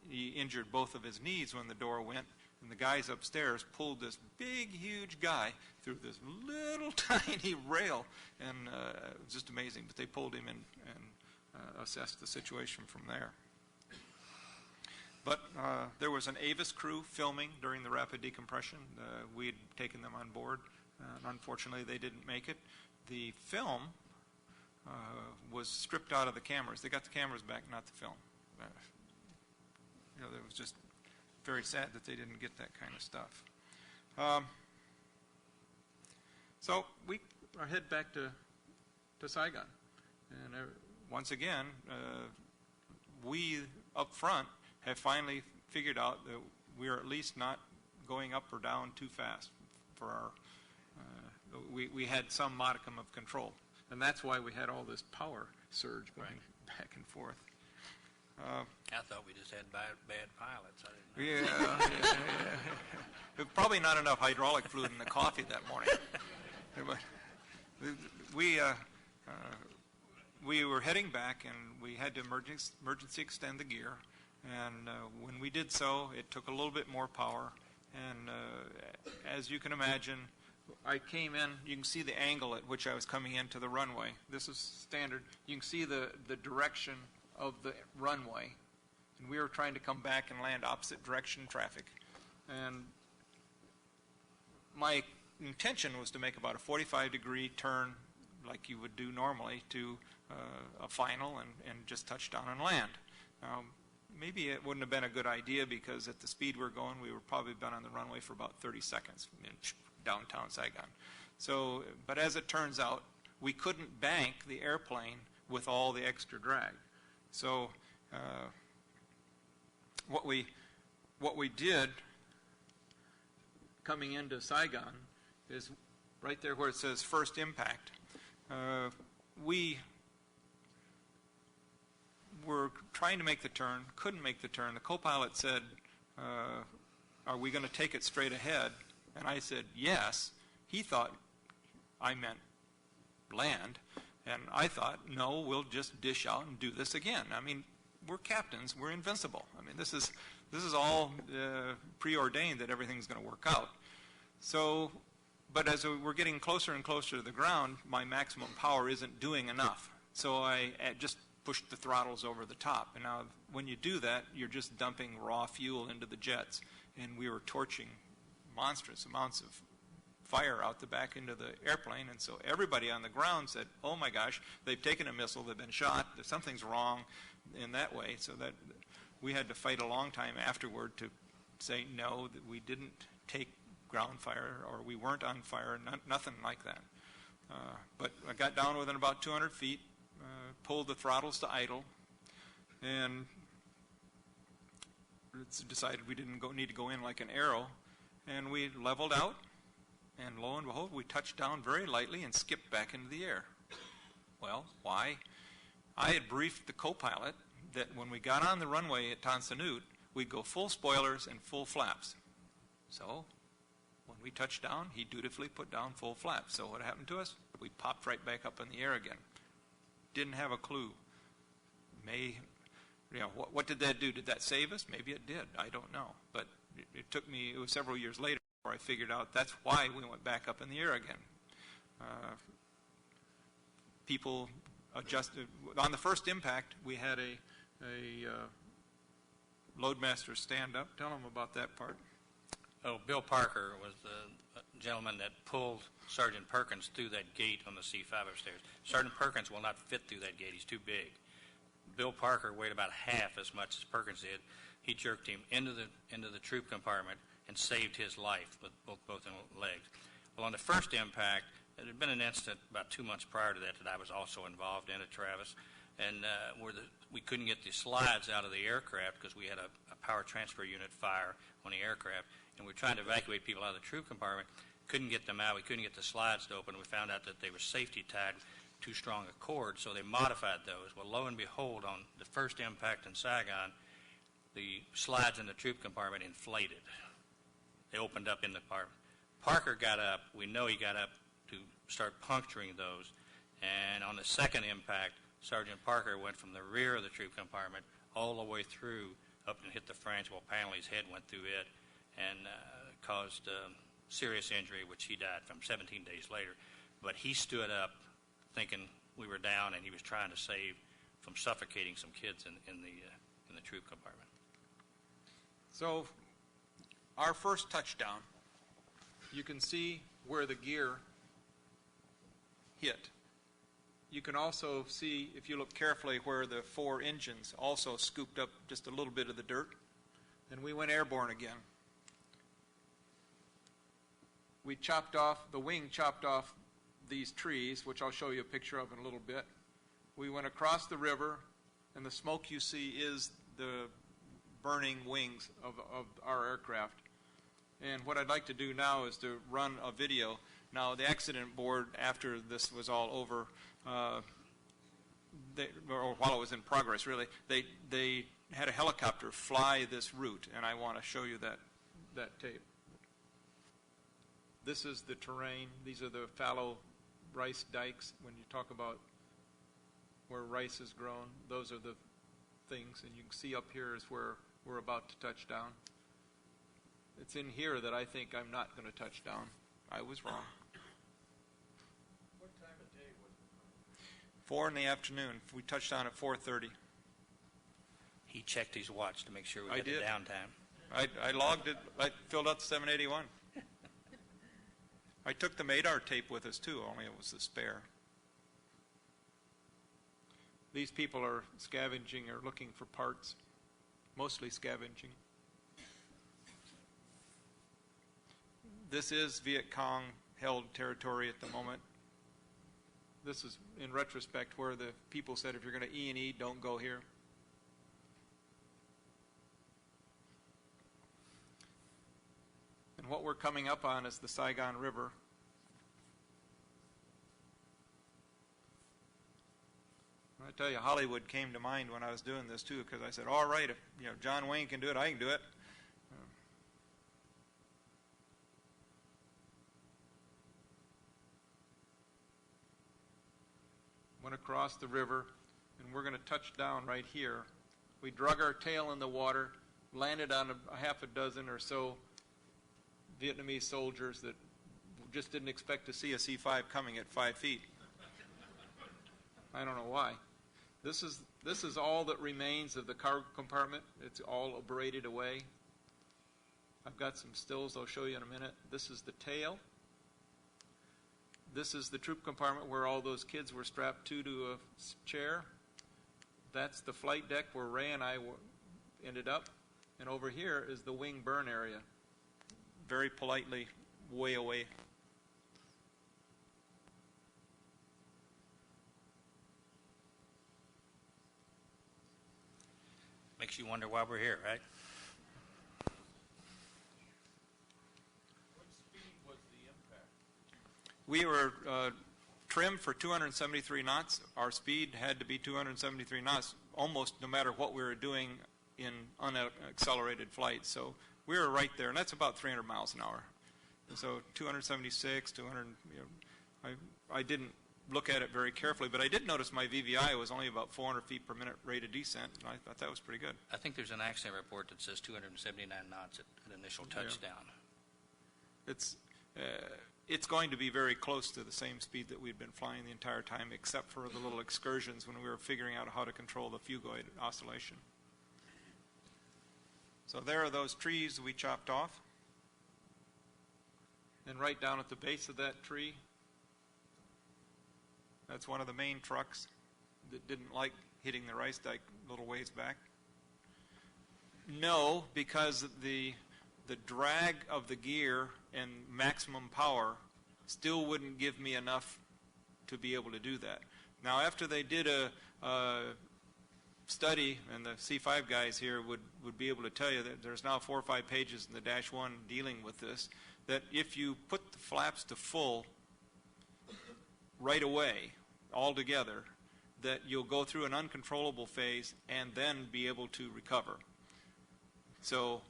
he injured both of his knees when the door went, and the guys upstairs pulled this big, huge guy through this little tiny rail, and it was just amazing. But they pulled him in and assessed the situation from there. But there was an Avis crew filming during the rapid decompression. We had taken them on board. Unfortunately, they didn't make it. The film was stripped out of the cameras. They got the cameras back, not the film. it was just very sad that they didn't get that kind of stuff. So we are head back to Saigon. And once again, we up front have finally figured out that we are at least not going up or down too fast for our, we had some modicum of control. And that's why we had all this power surge going back and forth.
I thought we just had bad pilots. I didn't
know. Probably not enough hydraulic fluid in the coffee that morning. But we were heading back, and we had to emergency extend the gear. And when we did so, it took a little bit more power. And as you can imagine, I came in. You can see the angle at which I was coming into the runway. This is standard. You can see the direction of the runway. And we were trying to come back and land opposite direction traffic. And my intention was to make about a 45-degree turn like you would do normally to a final and just touch down and land. Maybe it wouldn't have been a good idea because at the speed we're going, we would probably been on the runway for about 30 seconds in downtown Saigon. So, but as it turns out, we couldn't bank the airplane with all the extra drag. So what we did coming into Saigon is right there where it says first impact. We were trying to make the turn, couldn't make the turn. The co-pilot said, are we going to take it straight ahead? And I said, yes. He thought I meant land. And I thought, no, we'll just dish out and do this again. I mean, we're captains. We're invincible. I mean, this is all preordained that everything's going to work out. So, but as we're getting closer and closer to the ground, my maximum power isn't doing enough. So I just pushed the throttles over the top. And now when you do that, you're just dumping raw fuel into the jets. And we were torching monstrous amounts of fire out the back into the airplane. And so everybody on the ground said, oh my gosh, they've taken a missile, they've been shot, something's wrong in that way. So that we had to fight a long time afterward to say no, that we didn't take ground fire or we weren't on fire, nothing like that. But I got down within about 200 feet, pulled the throttles to idle, and it's decided we didn't need to go in like an arrow, and we leveled out, and lo and behold, we touched down very lightly and skipped back into the air. Well, why? I had briefed the co-pilot that when we got on the runway at Tan Son Nhut, we'd go full spoilers and full flaps. So when we touched down, he dutifully put down full flaps. So what happened to us? We popped right back up in the air again. Didn't have a clue. What did that do? Did that save us? Maybe it did. I don't know. But it took me, it was several years later before I figured out that's why we went back up in the air again. People adjusted. On the first impact, we had a loadmaster stand up. Tell them about that part.
Oh, Bill Parker was the gentleman that pulled Sergeant Perkins through that gate on the C5 upstairs. Sergeant Perkins will not fit through that gate. He's too big. Bill Parker weighed about half as much as Perkins did. He jerked him into the troop compartment and saved his life with both legs. Well, on the first impact, there had been an incident about 2 months prior to that I was also involved in at Travis, and where we couldn't get the slides out of the aircraft because we had a power transfer unit fire on the aircraft, and we were trying to evacuate people out of the troop compartment. Couldn't get them out. We couldn't get the slides to open. We found out that they were safety tagged too strong a cord, so they modified those. Well, lo and behold, on the first impact in Saigon, the slides in the troop compartment inflated. They opened up in the compartment. Parker got up. We know he got up to start puncturing those. And on the second impact, Sergeant Parker went from the rear of the troop compartment all the way through up and hit the frangible panel. His head went through it and caused serious injury, which he died from 17 days later. But he stood up thinking we were down, and he was trying to save from suffocating some kids in the troop compartment.
So our first touchdown, you can see where the gear hit. You can also see, if you look carefully, where the 4 engines also scooped up just a little bit of the dirt. and we went airborne again. We chopped off, the wing chopped off these trees, which I'll show you a picture of in a little bit. We went across the river, and the smoke you see is the burning wings of our aircraft. And what I'd like to do now is to run a video. Now, the accident board, after this was all over, or while it was in progress, really, they had a helicopter fly this route, and I want to show you that tape. This is the terrain. These are the fallow rice dikes. When you talk about where rice is grown, those are the things. And you can see up here is where we're about to touch down. It's in here that I think I'm not going to touch down. I was wrong.
What time of day was it?
4 in the afternoon. We touched down at 4:30.
He checked his watch to make sure we
I
had the
did.
downtime.
I logged it. I filled out the 781. I took the Madar tape with us, too, only it was the spare. These people are scavenging or looking for parts, mostly scavenging. This is Viet Cong held territory at the moment. This is, in retrospect, where the people said, if you're going to E&E, don't go here. And what we're coming up on is the Saigon River. I tell you, Hollywood came to mind when I was doing this too, because I said, all right, if John Wayne can do it, I can do it. Went across the river, and we're going to touch down right here. We drug our tail in the water, landed on a half a dozen or so Vietnamese soldiers that just didn't expect to see a C-5 coming at 5 feet. I don't know why. This is all that remains of the cargo compartment. It's all abraded away. I've got some stills I'll show you in a minute. This is the tail. This is the troop compartment where all those kids were strapped to a chair. That's the flight deck where Ray and I ended up. And over here is the wing burn area. Very politely, way away.
Makes you wonder why we're here, right?
What speed was the impact?
We were trimmed for 273 knots. Our speed had to be 273 knots almost no matter what we were doing in unaccelerated flight. So we were right there, and that's about 300 miles an hour. And so 276, 200, I didn't look at it very carefully, but I did notice my VVI was only about 400 feet per minute rate of descent, and I thought that was pretty good.
I think there's an accident report that says 279 knots at initial touchdown.
It's going to be very close to the same speed that we'd been flying the entire time, except for the little excursions when we were figuring out how to control the phugoid oscillation. So there are those trees we chopped off. And right down at the base of that tree, that's one of the main trucks that didn't like hitting the rice dike a little ways back. No, because the drag of the gear and maximum power still wouldn't give me enough to be able to do that. Now, after they did a study, and the C5 guys here would be able to tell you that there's now 4 or 5 pages in the -1 dealing with this, that if you put the flaps to full right away, all together, that you'll go through an uncontrollable phase and then be able to recover. So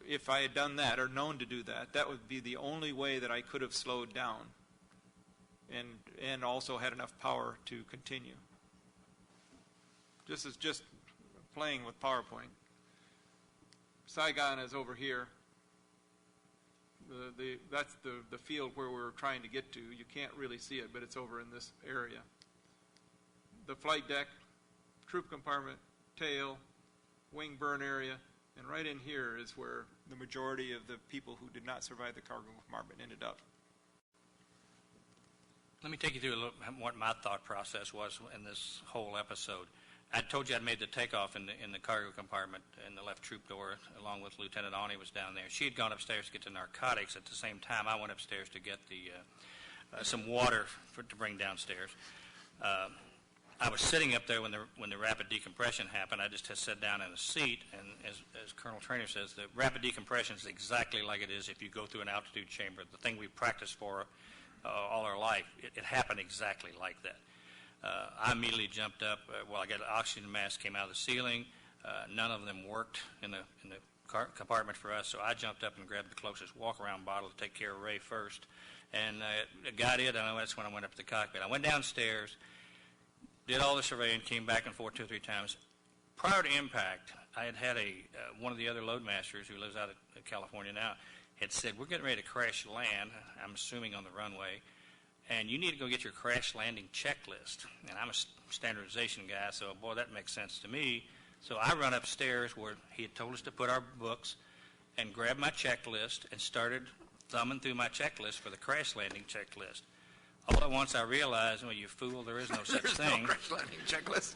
if I had done that or known to do that, that would be the only way that I could have slowed down and also had enough power to continue. This is just playing with PowerPoint. Saigon is over here. That's the field where we're trying to get to. You can't really see it, but it's over in this area. The flight deck, troop compartment, tail, wing burn area, and right in here is where the majority of the people who did not survive the cargo compartment ended up.
Let me take you through a little what my thought process was in this whole episode. I told you I'd made the takeoff in the cargo compartment in the left troop door, along with Lieutenant Aune was down there. She had gone upstairs to get the narcotics. At the same time, I went upstairs to get some water to bring downstairs. I was sitting up there when the rapid decompression happened. I just had sat down in a seat, and as Colonel Traynor says, the rapid decompression is exactly like it is if you go through an altitude chamber. The thing we practiced for all our life, it happened exactly like that. I immediately jumped up. I got an oxygen mask came out of the ceiling. None of them worked in the compartment for us, so I jumped up and grabbed the closest walk-around bottle to take care of Ray first. And I got it, and that's when I went up to the cockpit. I went downstairs, did all the surveying, came back and forth 2 or 3 times. Prior to impact, I had one of the other loadmasters who lives out of California now had said, we're getting ready to crash land, I'm assuming on the runway, and you need to go get your crash landing checklist. And I'm a standardization guy, so boy, that makes sense to me. So I run upstairs where he had told us to put our books and grabbed my checklist and started thumbing through my checklist for the crash landing checklist. All at once I realized, well, you fool, there is no such thing.
There's no crash landing checklist.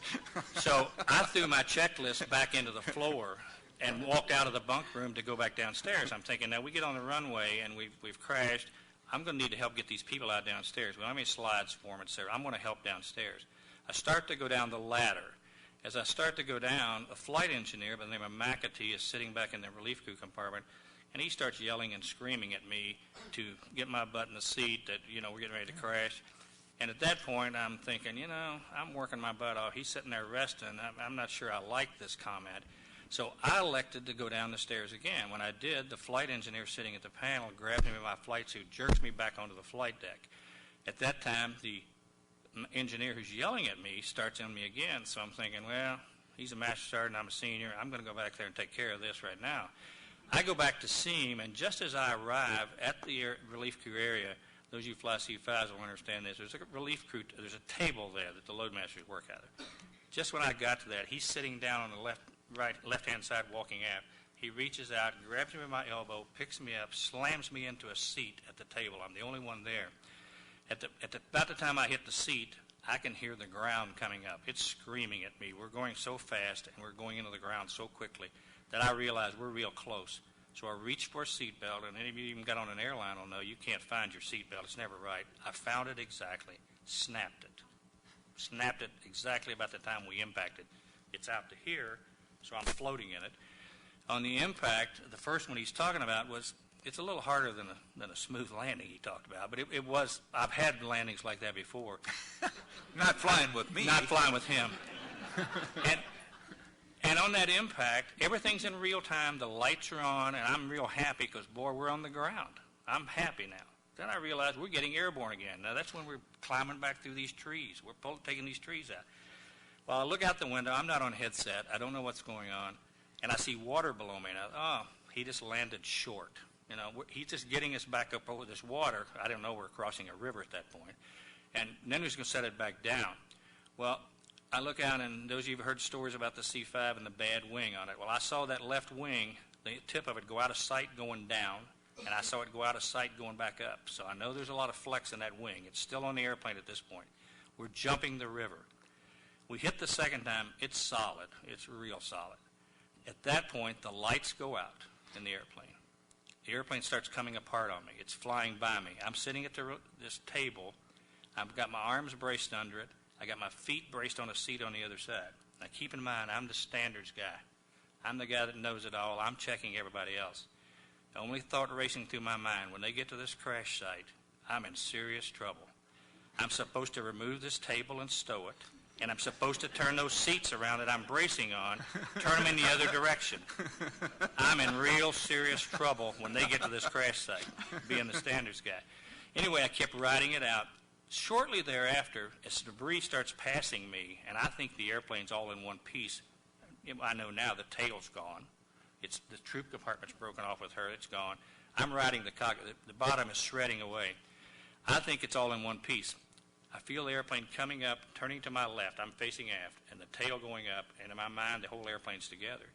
So I threw my checklist back into the floor and walked out of the bunk room to go back downstairs. I'm thinking, now we get on the runway and we've crashed. I'm going to need to help get these people out downstairs. We don't have any slides for them, etc. I'm going to help downstairs. I start to go down the ladder. As I start to go down, a flight engineer by the name of McAtee is sitting back in the relief crew compartment, and he starts yelling and screaming at me to get my butt in the seat that, we're getting ready to crash. And at that point, I'm thinking, I'm working my butt off. He's sitting there resting. I'm not sure I like this comment. So I elected to go down the stairs again. When I did, the flight engineer sitting at the panel grabbed me in my flight suit, jerks me back onto the flight deck. At that time, the engineer who's yelling at me starts on me again. So I'm thinking, well, he's a master sergeant, I'm a senior. I'm going to go back there and take care of this right now. I go back to see him, and just as I arrive at the relief crew area, those of you who fly C-5s will understand this. There's a relief crew, there's a table there that the loadmasters work out of. Just when I got to that, he's sitting down on the left-hand side walking out. He reaches out, grabs me by my elbow, picks me up, slams me into a seat at the table. I'm the only one there. About the time I hit the seat, I can hear the ground coming up. It's screaming at me. We're going so fast, and we're going into the ground so quickly that I realize we're real close. So I reached for a seatbelt, and any of you even got on an airline will know you can't find your seatbelt. It's never right. I found it exactly, snapped it. Snapped it exactly about the time we impacted. It's out to here, so I'm floating in it. On the impact, the first one he's talking about was, it's a little harder than a smooth landing he talked about, but it was, I've had landings like that before.
Not flying with me.
Not flying with him. And on that impact, everything's in real time, the lights are on, and I'm real happy because, boy, we're on the ground. I'm happy now. Then I realized we're getting airborne again. Now, that's when we're climbing back through these trees. We're taking these trees out. Well, I look out the window. I'm not on headset. I don't know what's going on. And I see water below me. And he just landed short. He's just getting us back up over this water. I didn't know we were crossing a river at that point. And then he's going to set it back down. Well, I look out, and those of you who have heard stories about the C-5 and the bad wing on it. Well, I saw that left wing, the tip of it, go out of sight going down, and I saw it go out of sight going back up. So I know there's a lot of flex in that wing. It's still on the airplane at this point. We're jumping the river. We hit the second time. It's solid. It's real solid. At that point, the lights go out in the airplane. The airplane starts coming apart on me. It's flying by me. I'm sitting at this table. I've got my arms braced under it. I got my feet braced on a seat on the other side. Now, keep in mind, I'm the standards guy. I'm the guy that knows it all. I'm checking everybody else. The only thought racing through my mind, when they get to this crash site, I'm in serious trouble. I'm supposed to remove this table and stow it, and I'm supposed to turn those seats around that I'm bracing on, turn them in the other direction. I'm in real serious trouble when they get to this crash site, being the standards guy. Anyway, I kept riding it out. Shortly thereafter, as debris starts passing me, and I think the airplane's all in one piece, I know now the tail's gone. The troop compartment's broken off with her. It's gone. I'm riding the cockpit. The bottom is shredding away. I think it's all in one piece. I feel the airplane coming up, turning to my left. I'm facing aft, and the tail going up, and in my mind, the whole airplane's together.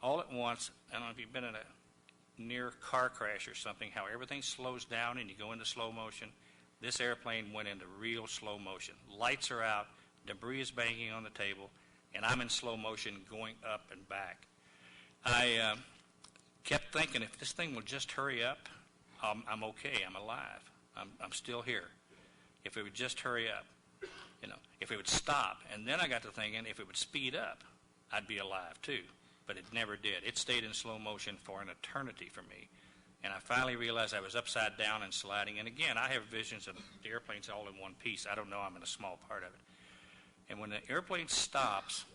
All at once, I don't know if you've been in a near car crash or something, how everything slows down and you go into slow motion. This airplane went into real slow motion. Lights are out. Debris is banging on the table. and I'm in slow motion going up and back. I kept thinking, if this thing will just hurry up, I'm okay. I'm alive. I'm still here. If it would just hurry up, if it would stop. And then I got to thinking, if it would speed up, I'd be alive too. But it never did. It stayed in slow motion for an eternity for me. And I finally realized I was upside down and sliding. And again, I have visions of the airplanes all in one piece. I don't know I'm in a small part of it. And when the airplane stops,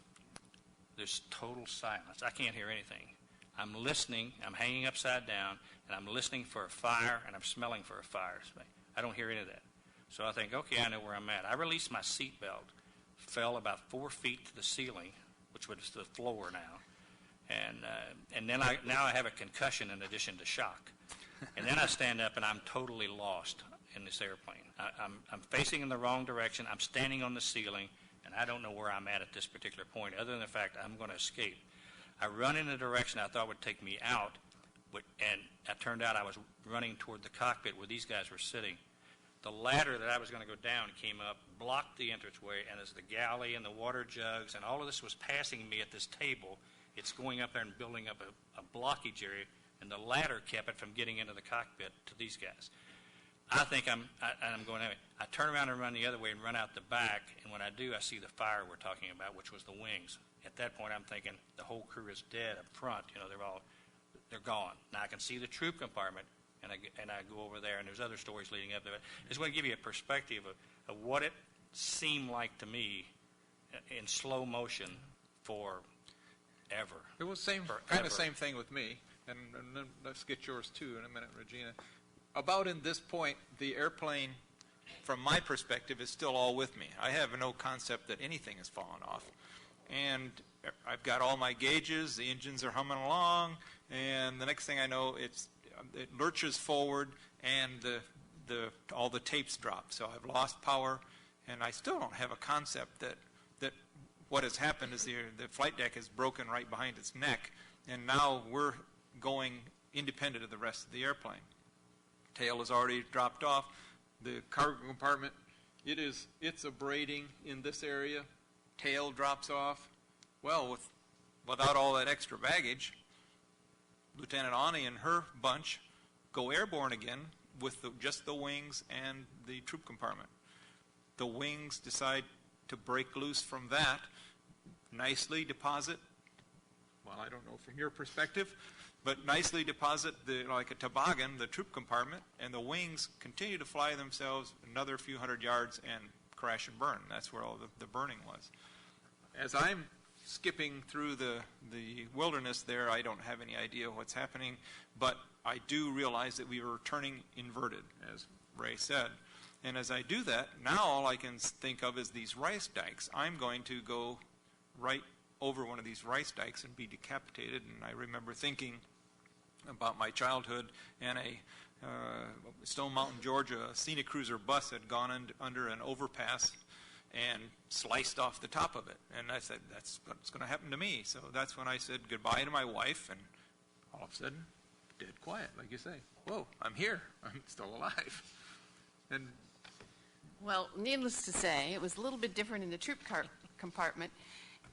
there's total silence. I can't hear anything. I'm listening. I'm hanging upside down, and I'm listening for a fire, and I'm smelling for a fire. I don't hear any of that. So I think, okay, I know where I'm at. I released my seatbelt, fell about 4 feet to the ceiling, which was the floor now. And then now I have a concussion in addition to shock. And then I stand up, and I'm totally lost in this airplane. I'm facing in the wrong direction. I'm standing on the ceiling, and I don't know where I'm at this particular point, other than the fact I'm going to escape. I run in a direction I thought would take me out, and it turned out I was running toward the cockpit where these guys were sitting. The ladder that I was going to go down came up, blocked the entranceway, and as the galley and the water jugs and all of this was passing me at this table, it's going up there and building up a blockage area, and the ladder kept it from getting into the cockpit to these guys. I think I'm going anyway. I turn around and run the other way and run out the back, and when I do, I see the fire we're talking about, which was the wings. At that point, I'm thinking the whole crew is dead up front. They're gone. Now I can see the troop compartment, and I go over there, and there's other stories leading up to it. I just want to give you a perspective of what it seemed like to me in slow motion forever.
It was kind of the same thing with me, and then let's get yours too in a minute, Regina. About in this point, the airplane, from my perspective, is still all with me. I have no concept that anything has fallen off. And I've got all my gauges, the engines are humming along, and the next thing I know, it lurches forward, and all the tapes drop. So I've lost power, and I still don't have a concept that what has happened is the flight deck is broken right behind its neck, and now we're going independent of the rest of the airplane. Tail has already dropped off. The cargo compartment, it's abrading in this area. Tail drops off. Well, without all that extra baggage, Lieutenant Aune and her bunch go airborne again with just the wings and the troop compartment. The wings decide to break loose from that, nicely deposit, well, I don't know from your perspective, but nicely deposit, like a toboggan, the troop compartment, and the wings continue to fly themselves another few hundred yards and crash and burn. That's where all the burning was. As I'm skipping through the wilderness there, I don't have any idea what's happening, but I do realize that we were turning inverted, as Ray said. And as I do that, now all I can think of is these rice dikes. I'm going to go right over one of these rice dikes and be decapitated. And I remember thinking about my childhood and a Stone Mountain, Georgia, scenic cruiser bus had gone under an overpass and sliced off the top of it. And I said, that's what's going to happen to me. So that's when I said goodbye to my wife, and all of a sudden, dead quiet, like you say. Whoa, I'm here. I'm still alive. And
well, needless to say, it was a little bit different in the troop compartment,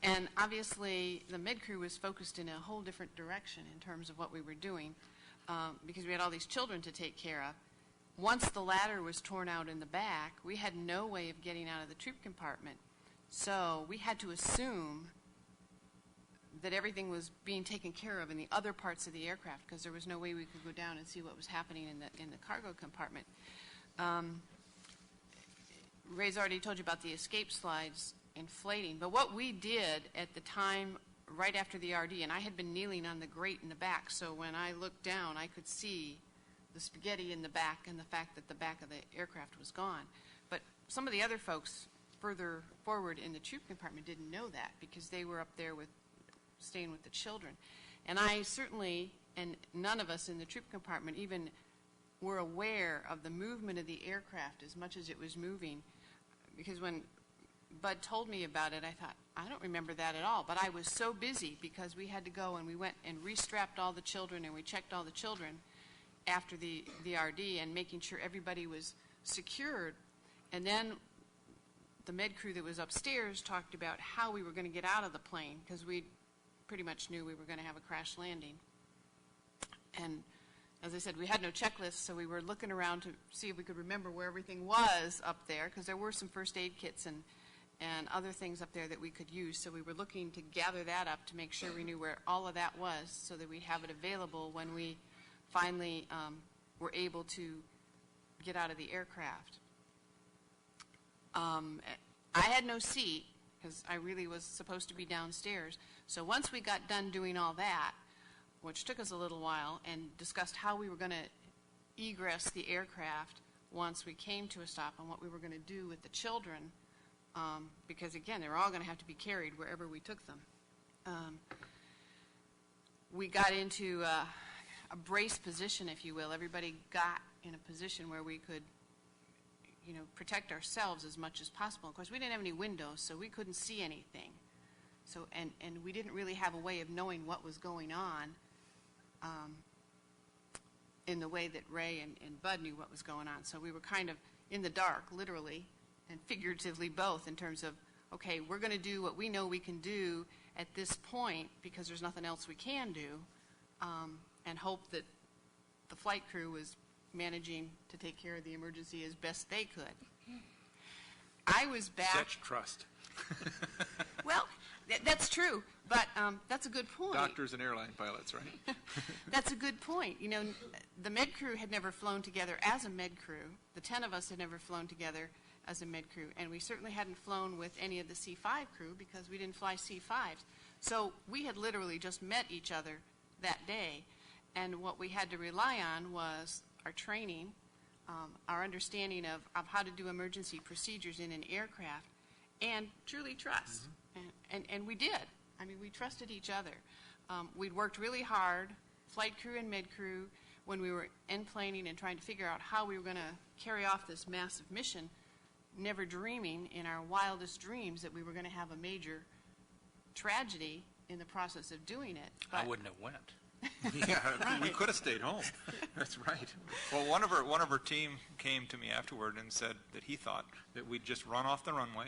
and obviously the med crew was focused in a whole different direction in terms of what we were doing, because we had all these children to take care of. Once the ladder was torn out in the back, we had no way of getting out of the troop compartment, so we had to assume that everything was being taken care of in the other parts of the aircraft, because there was no way we could go down and see what was happening in the cargo compartment. Ray's already told you about the escape slides inflating, but what we did at the time right after the RD, and I had been kneeling on the grate in the back, so when I looked down I could see the spaghetti in the back and the fact that the back of the aircraft was gone. But some of the other folks further forward in the troop compartment didn't know that, because they were up there staying with the children. And I certainly, and none of us in the troop compartment even were aware of the movement of the aircraft as much as it was moving, because when Bud told me about it, I thought, I don't remember that at all. But I was so busy because we had to go and we went and restrapped all the children and we checked all the children after the RD and making sure everybody was secured. And then the med crew that was upstairs talked about how we were going to get out of the plane, because we pretty much knew we were going to have a crash landing. And as I said, we had no checklist, so we were looking around to see if we could remember where everything was up there, because there were some first aid kits and other things up there that we could use. So we were looking to gather that up to make sure we knew where all of that was, so that we'd have it available when we finally were able to get out of the aircraft. I had no seat, because I really was supposed to be downstairs. So once we got done doing all that, which took us a little while, and discussed how we were going to egress the aircraft once we came to a stop, and what we were going to do with the children, because again, they were all going to have to be carried wherever we took them. We got into a brace position, if you will. Everybody got in a position where we could, protect ourselves as much as possible. Of course, we didn't have any windows, so we couldn't see anything. So, and we didn't really have a way of knowing what was going on in the way that Ray and Bud knew what was going on. So we were kind of in the dark, literally, and figuratively both, in terms of, okay, we're going to do what we know we can do at this point, because there's nothing else we can do, and hope that the flight crew was managing to take care of the emergency as best they could. I was back.
Such trust.
Well, that's true, but that's a good point.
Doctors and airline pilots, right?
That's a good point. The med crew had never flown together as a med crew. The 10 of us had never flown together as a med crew, and we certainly hadn't flown with any of the C5 crew, because we didn't fly C5s. So we had literally just met each other that day, and what we had to rely on was our training, our understanding of how to do emergency procedures in an aircraft, and truly trust. And we did. I mean, we trusted each other. We'd worked really hard, flight crew and med crew, when we were enplaning and trying to figure out how we were going to carry off this massive mission, never dreaming in our wildest dreams that we were going to have a major tragedy in the process of doing it.
I wouldn't have went.
Yeah,
Right.
we could have stayed home. That's right. Well, one of her team came to me afterward and said that he thought that we'd just run off the runway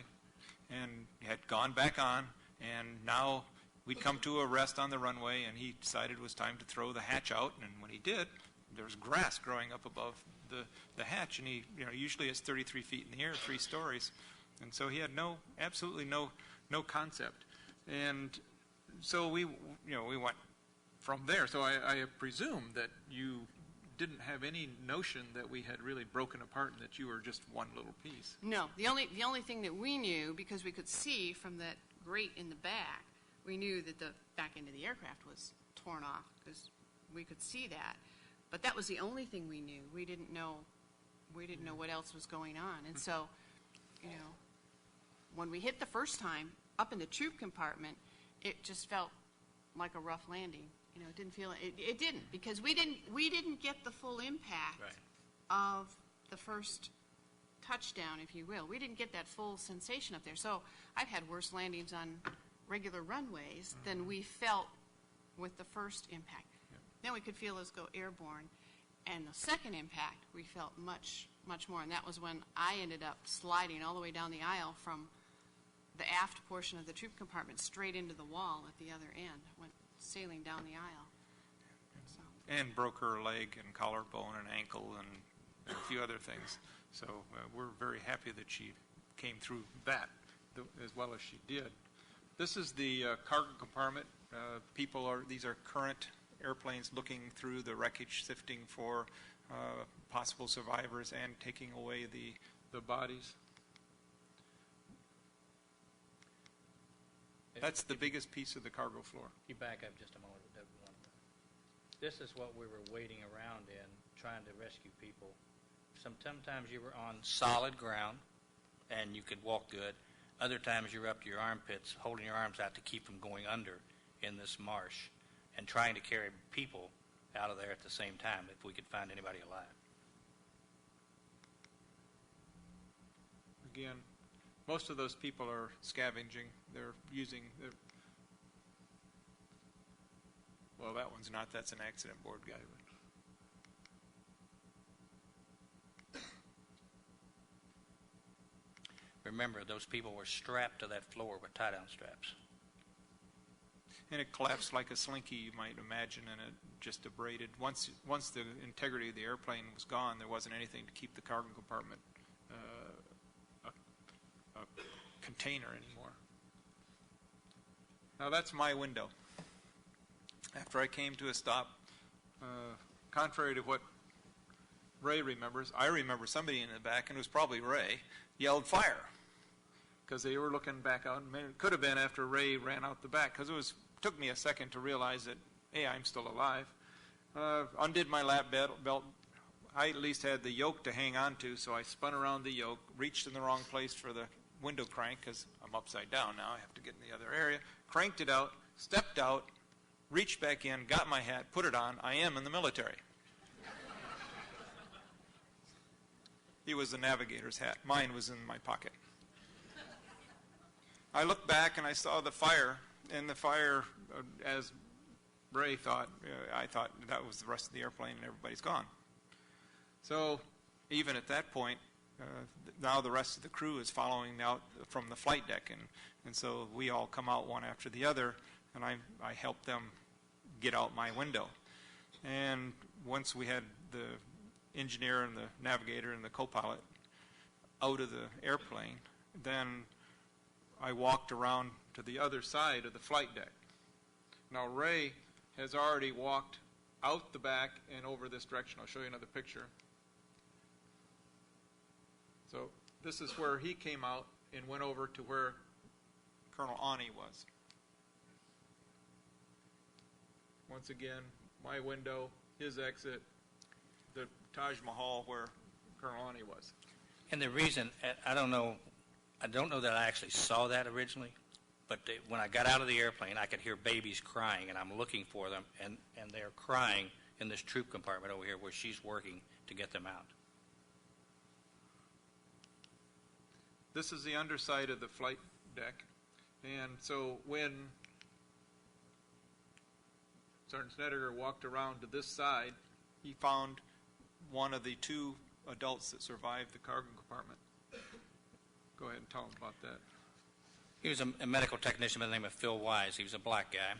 and had gone back on, and now we'd come to a rest on the runway, and he decided it was time to throw the hatch out, and when he did, there was grass growing up above the hatch, and he, usually it's 33 feet in the air, 3 stories, and so he had absolutely no concept, and so we went from there. So I presume that you didn't have any notion that we had really broken apart and that you were just one little piece.
No, the only thing that we knew, because we could see from that grate in the back, we knew that the back end of the aircraft was torn off, because we could see that. But that was the only thing we knew. We didn't know what else was going on. And so, when we hit the first time up in the troop compartment, it just felt like a rough landing. It didn't feel it didn't, because we didn't get the full impact of the first touchdown, if you will. We didn't get that full sensation up there. So I've had worse landings on regular runways than we felt with the first impact. Then we could feel us go airborne, and the second impact we felt much more, and that was when I ended up sliding all the way down the aisle from the aft portion of the troop compartment straight into the wall at the other end. Went sailing down the aisle. So.
And broke her leg and collarbone and ankle and a few other things. So we're very happy that she came through that as well as she did. This is the cargo compartment. These are current airplanes looking through the wreckage, sifting for possible survivors and taking away the bodies. That's the biggest piece of the cargo floor.
You back up just a moment. This is what we were waiting around in, trying to rescue people. Sometimes you were on solid ground, and you could walk good. Other times you were up to your armpits, holding your arms out to keep them going under in this marsh, and trying to carry people out of there at the same time if we could find anybody alive.
Again, most of those people are scavenging. They're using well, that one's not. That's an accident board guy.
remember, those people were strapped to that floor with tie-down straps.
And it collapsed like a slinky, you might imagine, and it just abraded. Once the integrity of the airplane was gone, there wasn't anything to keep the cargo compartment a container anymore. Now that's my window. After I came to a stop, contrary to what Ray remembers, I remember somebody in the back, and it was probably Ray, yelled fire, because they were looking back out. And it could have been after Ray ran out the back, because it took me a second to realize that, hey, I'm still alive. Undid my lap belt. I at least had the yoke to hang on to, so I spun around the yoke, reached in the wrong place for the window crank, because I'm upside down now. I have to get in the other area. Cranked it out, stepped out, reached back in, got my hat, put it on. I am in the military. He was the navigator's hat. Mine was in my pocket. I looked back and I saw the fire, and the fire, as Ray thought, I thought that was the rest of the airplane and everybody's gone. So even at that point, now the rest of the crew is following out from the flight deck, and so we all come out one after the other, and I help them get out my window. And once we had the engineer and the navigator and the co-pilot out of the airplane, then I walked around to the other side of the flight deck. Now Ray has already walked out the back and over this direction. I'll show you another picture. So this is where he came out and went over to where Colonel Aune was. Once again, my window, his exit, the Taj Mahal where Colonel Aune was.
And the reason, I don't know that I actually saw that originally, but when I got out of the airplane, I could hear babies crying, and I'm looking for them, and they're crying in this troop compartment over here where she's working to get them out.
This is the underside of the flight deck, and so when Sergeant Snedegar walked around to this side, he found one of the two adults that survived the cargo compartment. Go ahead and tell him about that.
He was a medical technician by the name of Phil Wise. He was a black guy.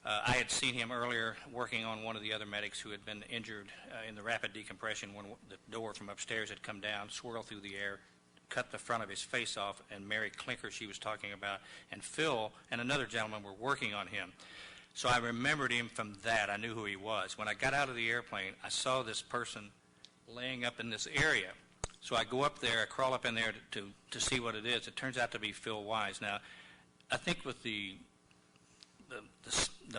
I had seen him earlier working on one of the other medics who had been injured in the rapid decompression when the door from upstairs had come down, swirled through the air, cut the front of his face off, and Mary Clinker she was talking about, and Phil and another gentleman were working on him. So I remembered him from that. I knew who he was. When I got out of the airplane, I saw this person laying up in this area. So I go up there, I crawl up in there to see what it is. It turns out to be Phil Wise. Now, I think with the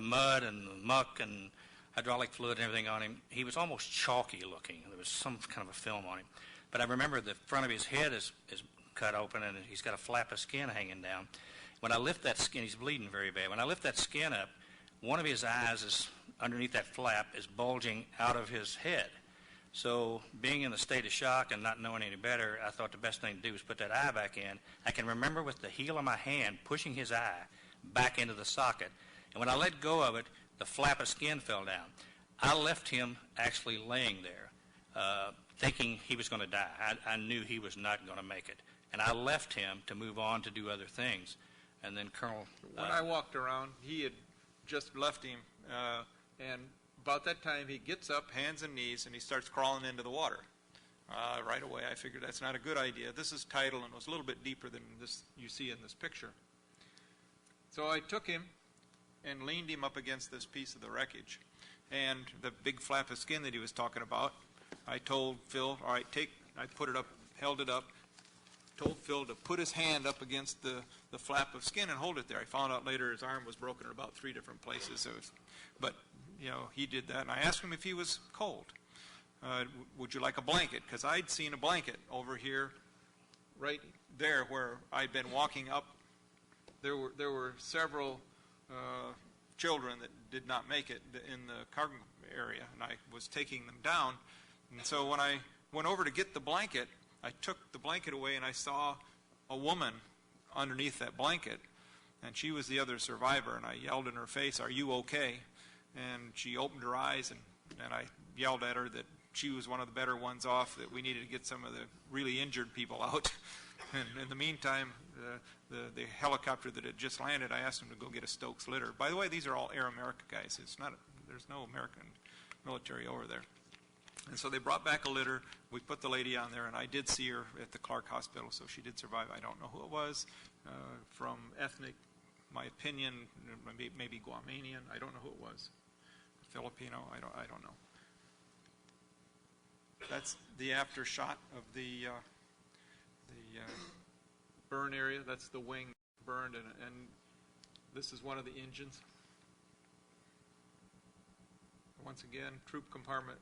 mud and the muck and hydraulic fluid and everything on him, he was almost chalky looking. There was some kind of a film on him. But I remember the front of his head is cut open, and he's got a flap of skin hanging down. When I lift that skin, he's bleeding very bad. When I lift that skin up, one of his eyes is underneath that flap is bulging out of his head. So being in a state of shock and not knowing any better, I thought the best thing to do was put that eye back in. I can remember with the heel of my hand pushing his eye back into the socket. And when I let go of it, the flap of skin fell down. I left him actually laying there, thinking he was going to die. I knew he was not going to make it. And I left him to move on to do other things. And then Colonel...
When I walked around, he had just left him, and about that time he gets up, hands and knees, and he starts crawling into the water. Right away I figured that's not a good idea. This is tidal and it was a little bit deeper than this you see in this picture. So I took him and leaned him up against this piece of the wreckage. And the big flap of skin that he was talking about, I told Phil, all right, I put it up, held it up, told Phil to put his hand up against the flap of skin and hold it there. I found out later his arm was broken in about 3 different places. But, you know, he did that. And I asked him if he was cold. Would you like a blanket? Because I'd seen a blanket over here, right there where I'd been walking up. There were several children that did not make it in the cargo area, and I was taking them down. And so when I went over to get the blanket, I took the blanket away and I saw a woman underneath that blanket, and she was the other survivor, and I yelled in her face, "Are you okay?" And she opened her eyes, and I yelled at her that she was one of the better ones off, that we needed to get some of the really injured people out. And in the meantime, the helicopter that had just landed, I asked them to go get a Stokes litter. By the way, these are all Air America guys. There's no American military over there. And so they brought back a litter. We put the lady on there, and I did see her at the Clark Hospital, so she did survive. I don't know who it was. From ethnic, my opinion, maybe Guamanian. I don't know who it was. Filipino. I don't know. That's the after shot of the
burn area. That's the wing burned, and this is one of the engines. Once again, troop compartment,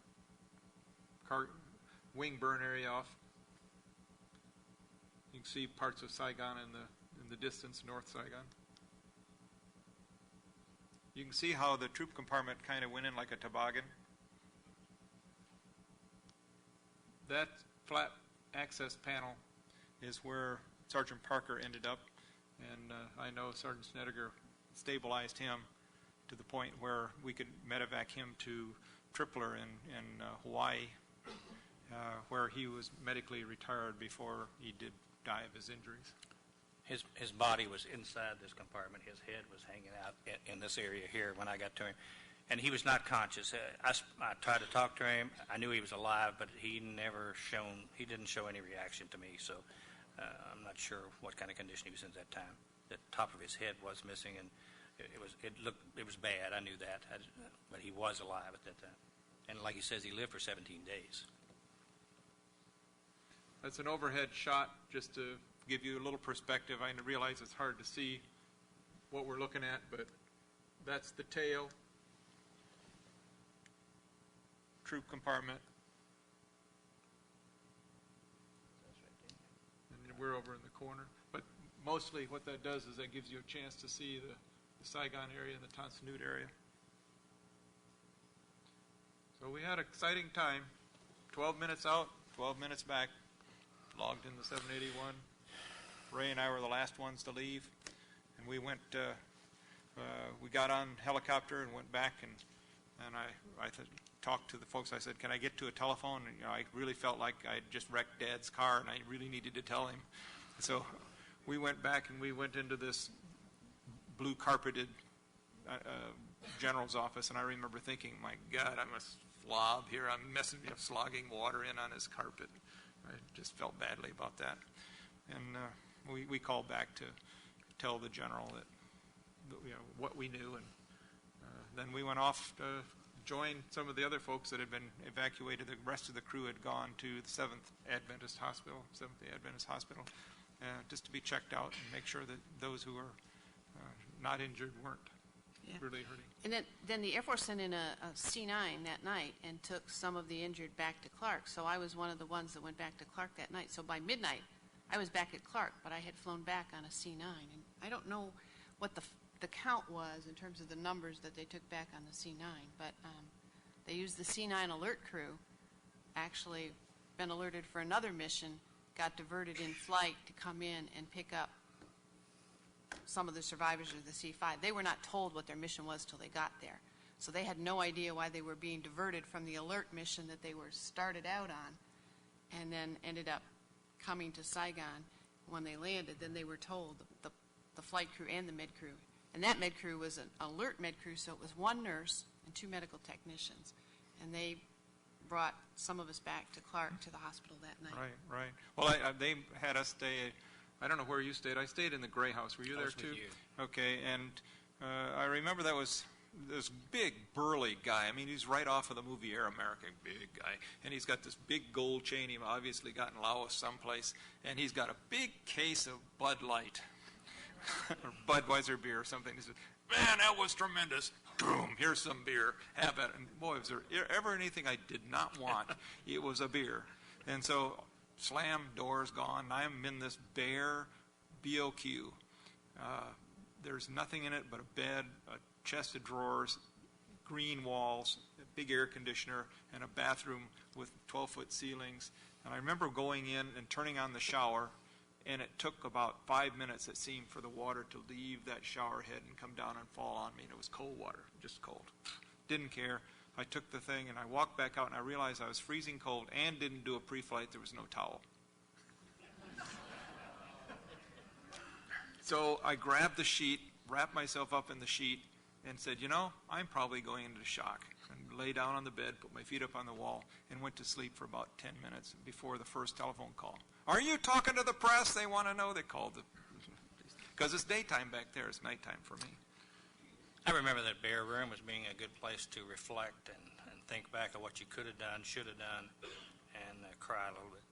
wing burn area off. You can see parts of Saigon in the distance, North Saigon.
You can see how the troop compartment kind of went in like a toboggan. That flat access panel is where Sergeant Parker ended up, and I know Sergeant Snedegar stabilized him to the point where we could medevac him to Tripler in Hawaii, where he was medically retired before he did die of his injuries.
His body was inside this compartment. His head was hanging out in this area here when I got to him. And he was not conscious. I tried to talk to him. I knew he was alive, but he didn't show any reaction to me. So I'm not sure what kind of condition he was in at that time. The top of his head was missing, and it was bad. I knew that, but he was alive at that time. And like he says, he lived for 17 days.
That's an overhead shot just to give you a little perspective. I realize it's hard to see what we're looking at, but that's the tail. Troop compartment. And then we're over in the corner. But mostly what that does is that gives you a chance to see the Saigon area and the Tan Son Nhut area. So we had an exciting time. 12 minutes out, 12 minutes back. Logged in the 781. Ray and I were the last ones to leave. And we went, we got on helicopter and went back, and I talked to the folks. I said, can I get to a telephone? And, I really felt like I had just wrecked Dad's car, and I really needed to tell him. So we went back, and we went into this blue carpeted general's office, and I remember thinking, my God, I'm a slob here. I'm slogging water in on his carpet. I just felt badly about that. And we called back to tell the general that what we knew, and then we went off to join some of the other folks that had been evacuated. The rest of the crew had gone to the Seventh Adventist Hospital, just to be checked out and make sure that those who were not injured weren't really hurting.
And then the Air Force sent in a C-9 that night and took some of the injured back to Clark. So I was one of the ones that went back to Clark that night. So by midnight, I was back at Clark, but I had flown back on a C-9. And I don't know what the count was in terms of the numbers that they took back on the C-9, but they used the C-9 alert crew, actually been alerted for another mission, got diverted in flight to come in and pick up some of the survivors of the C-5. They were not told what their mission was till they got there. So they had no idea why they were being diverted from the alert mission that they were started out on, and then ended up coming to Saigon. When they landed, then they were told, the flight crew and the med crew. And that med crew was an alert med crew, so it was one nurse and 2 medical technicians. And they brought some of us back to Clark to the hospital that night.
Right. Well, they had us stay.
I don't know where you stayed. I stayed in the Gray House. Were you there too?
Okay, and I remember that was this big, burly guy. I mean, he's right off of the movie Air America, big guy. And he's got this big gold chain he obviously got in Laos someplace. And he's got a big case of Bud Light, or Budweiser beer or something. He said, man, that was tremendous. Boom, here's some beer. Have it. And boy, was there ever anything I did not want, it was a beer. And so, slam, doors gone. I'm in this bare BOQ. There's nothing in it but a bed, a chest of drawers, green walls, a big air conditioner, and a bathroom with 12-foot ceilings. And I remember going in and turning on the shower, and it took about 5 minutes, it seemed, for the water to leave that shower head and come down and fall on me. And it was cold water, just cold. Didn't care. I took the thing and I walked back out and I realized I was freezing cold and didn't do a pre-flight. There was no towel. So I grabbed the sheet, wrapped myself up in the sheet, and said, you know, I'm probably going into shock. And lay down on the bed, put my feet up on the wall, and went to sleep for about 10 minutes before the first telephone call. Are you talking to the press? They want to know. They called the... Because it's daytime back there. It's nighttime for me.
I remember that bare room as being a good place to reflect and think back of what you could have done, should have done, and cry a little bit.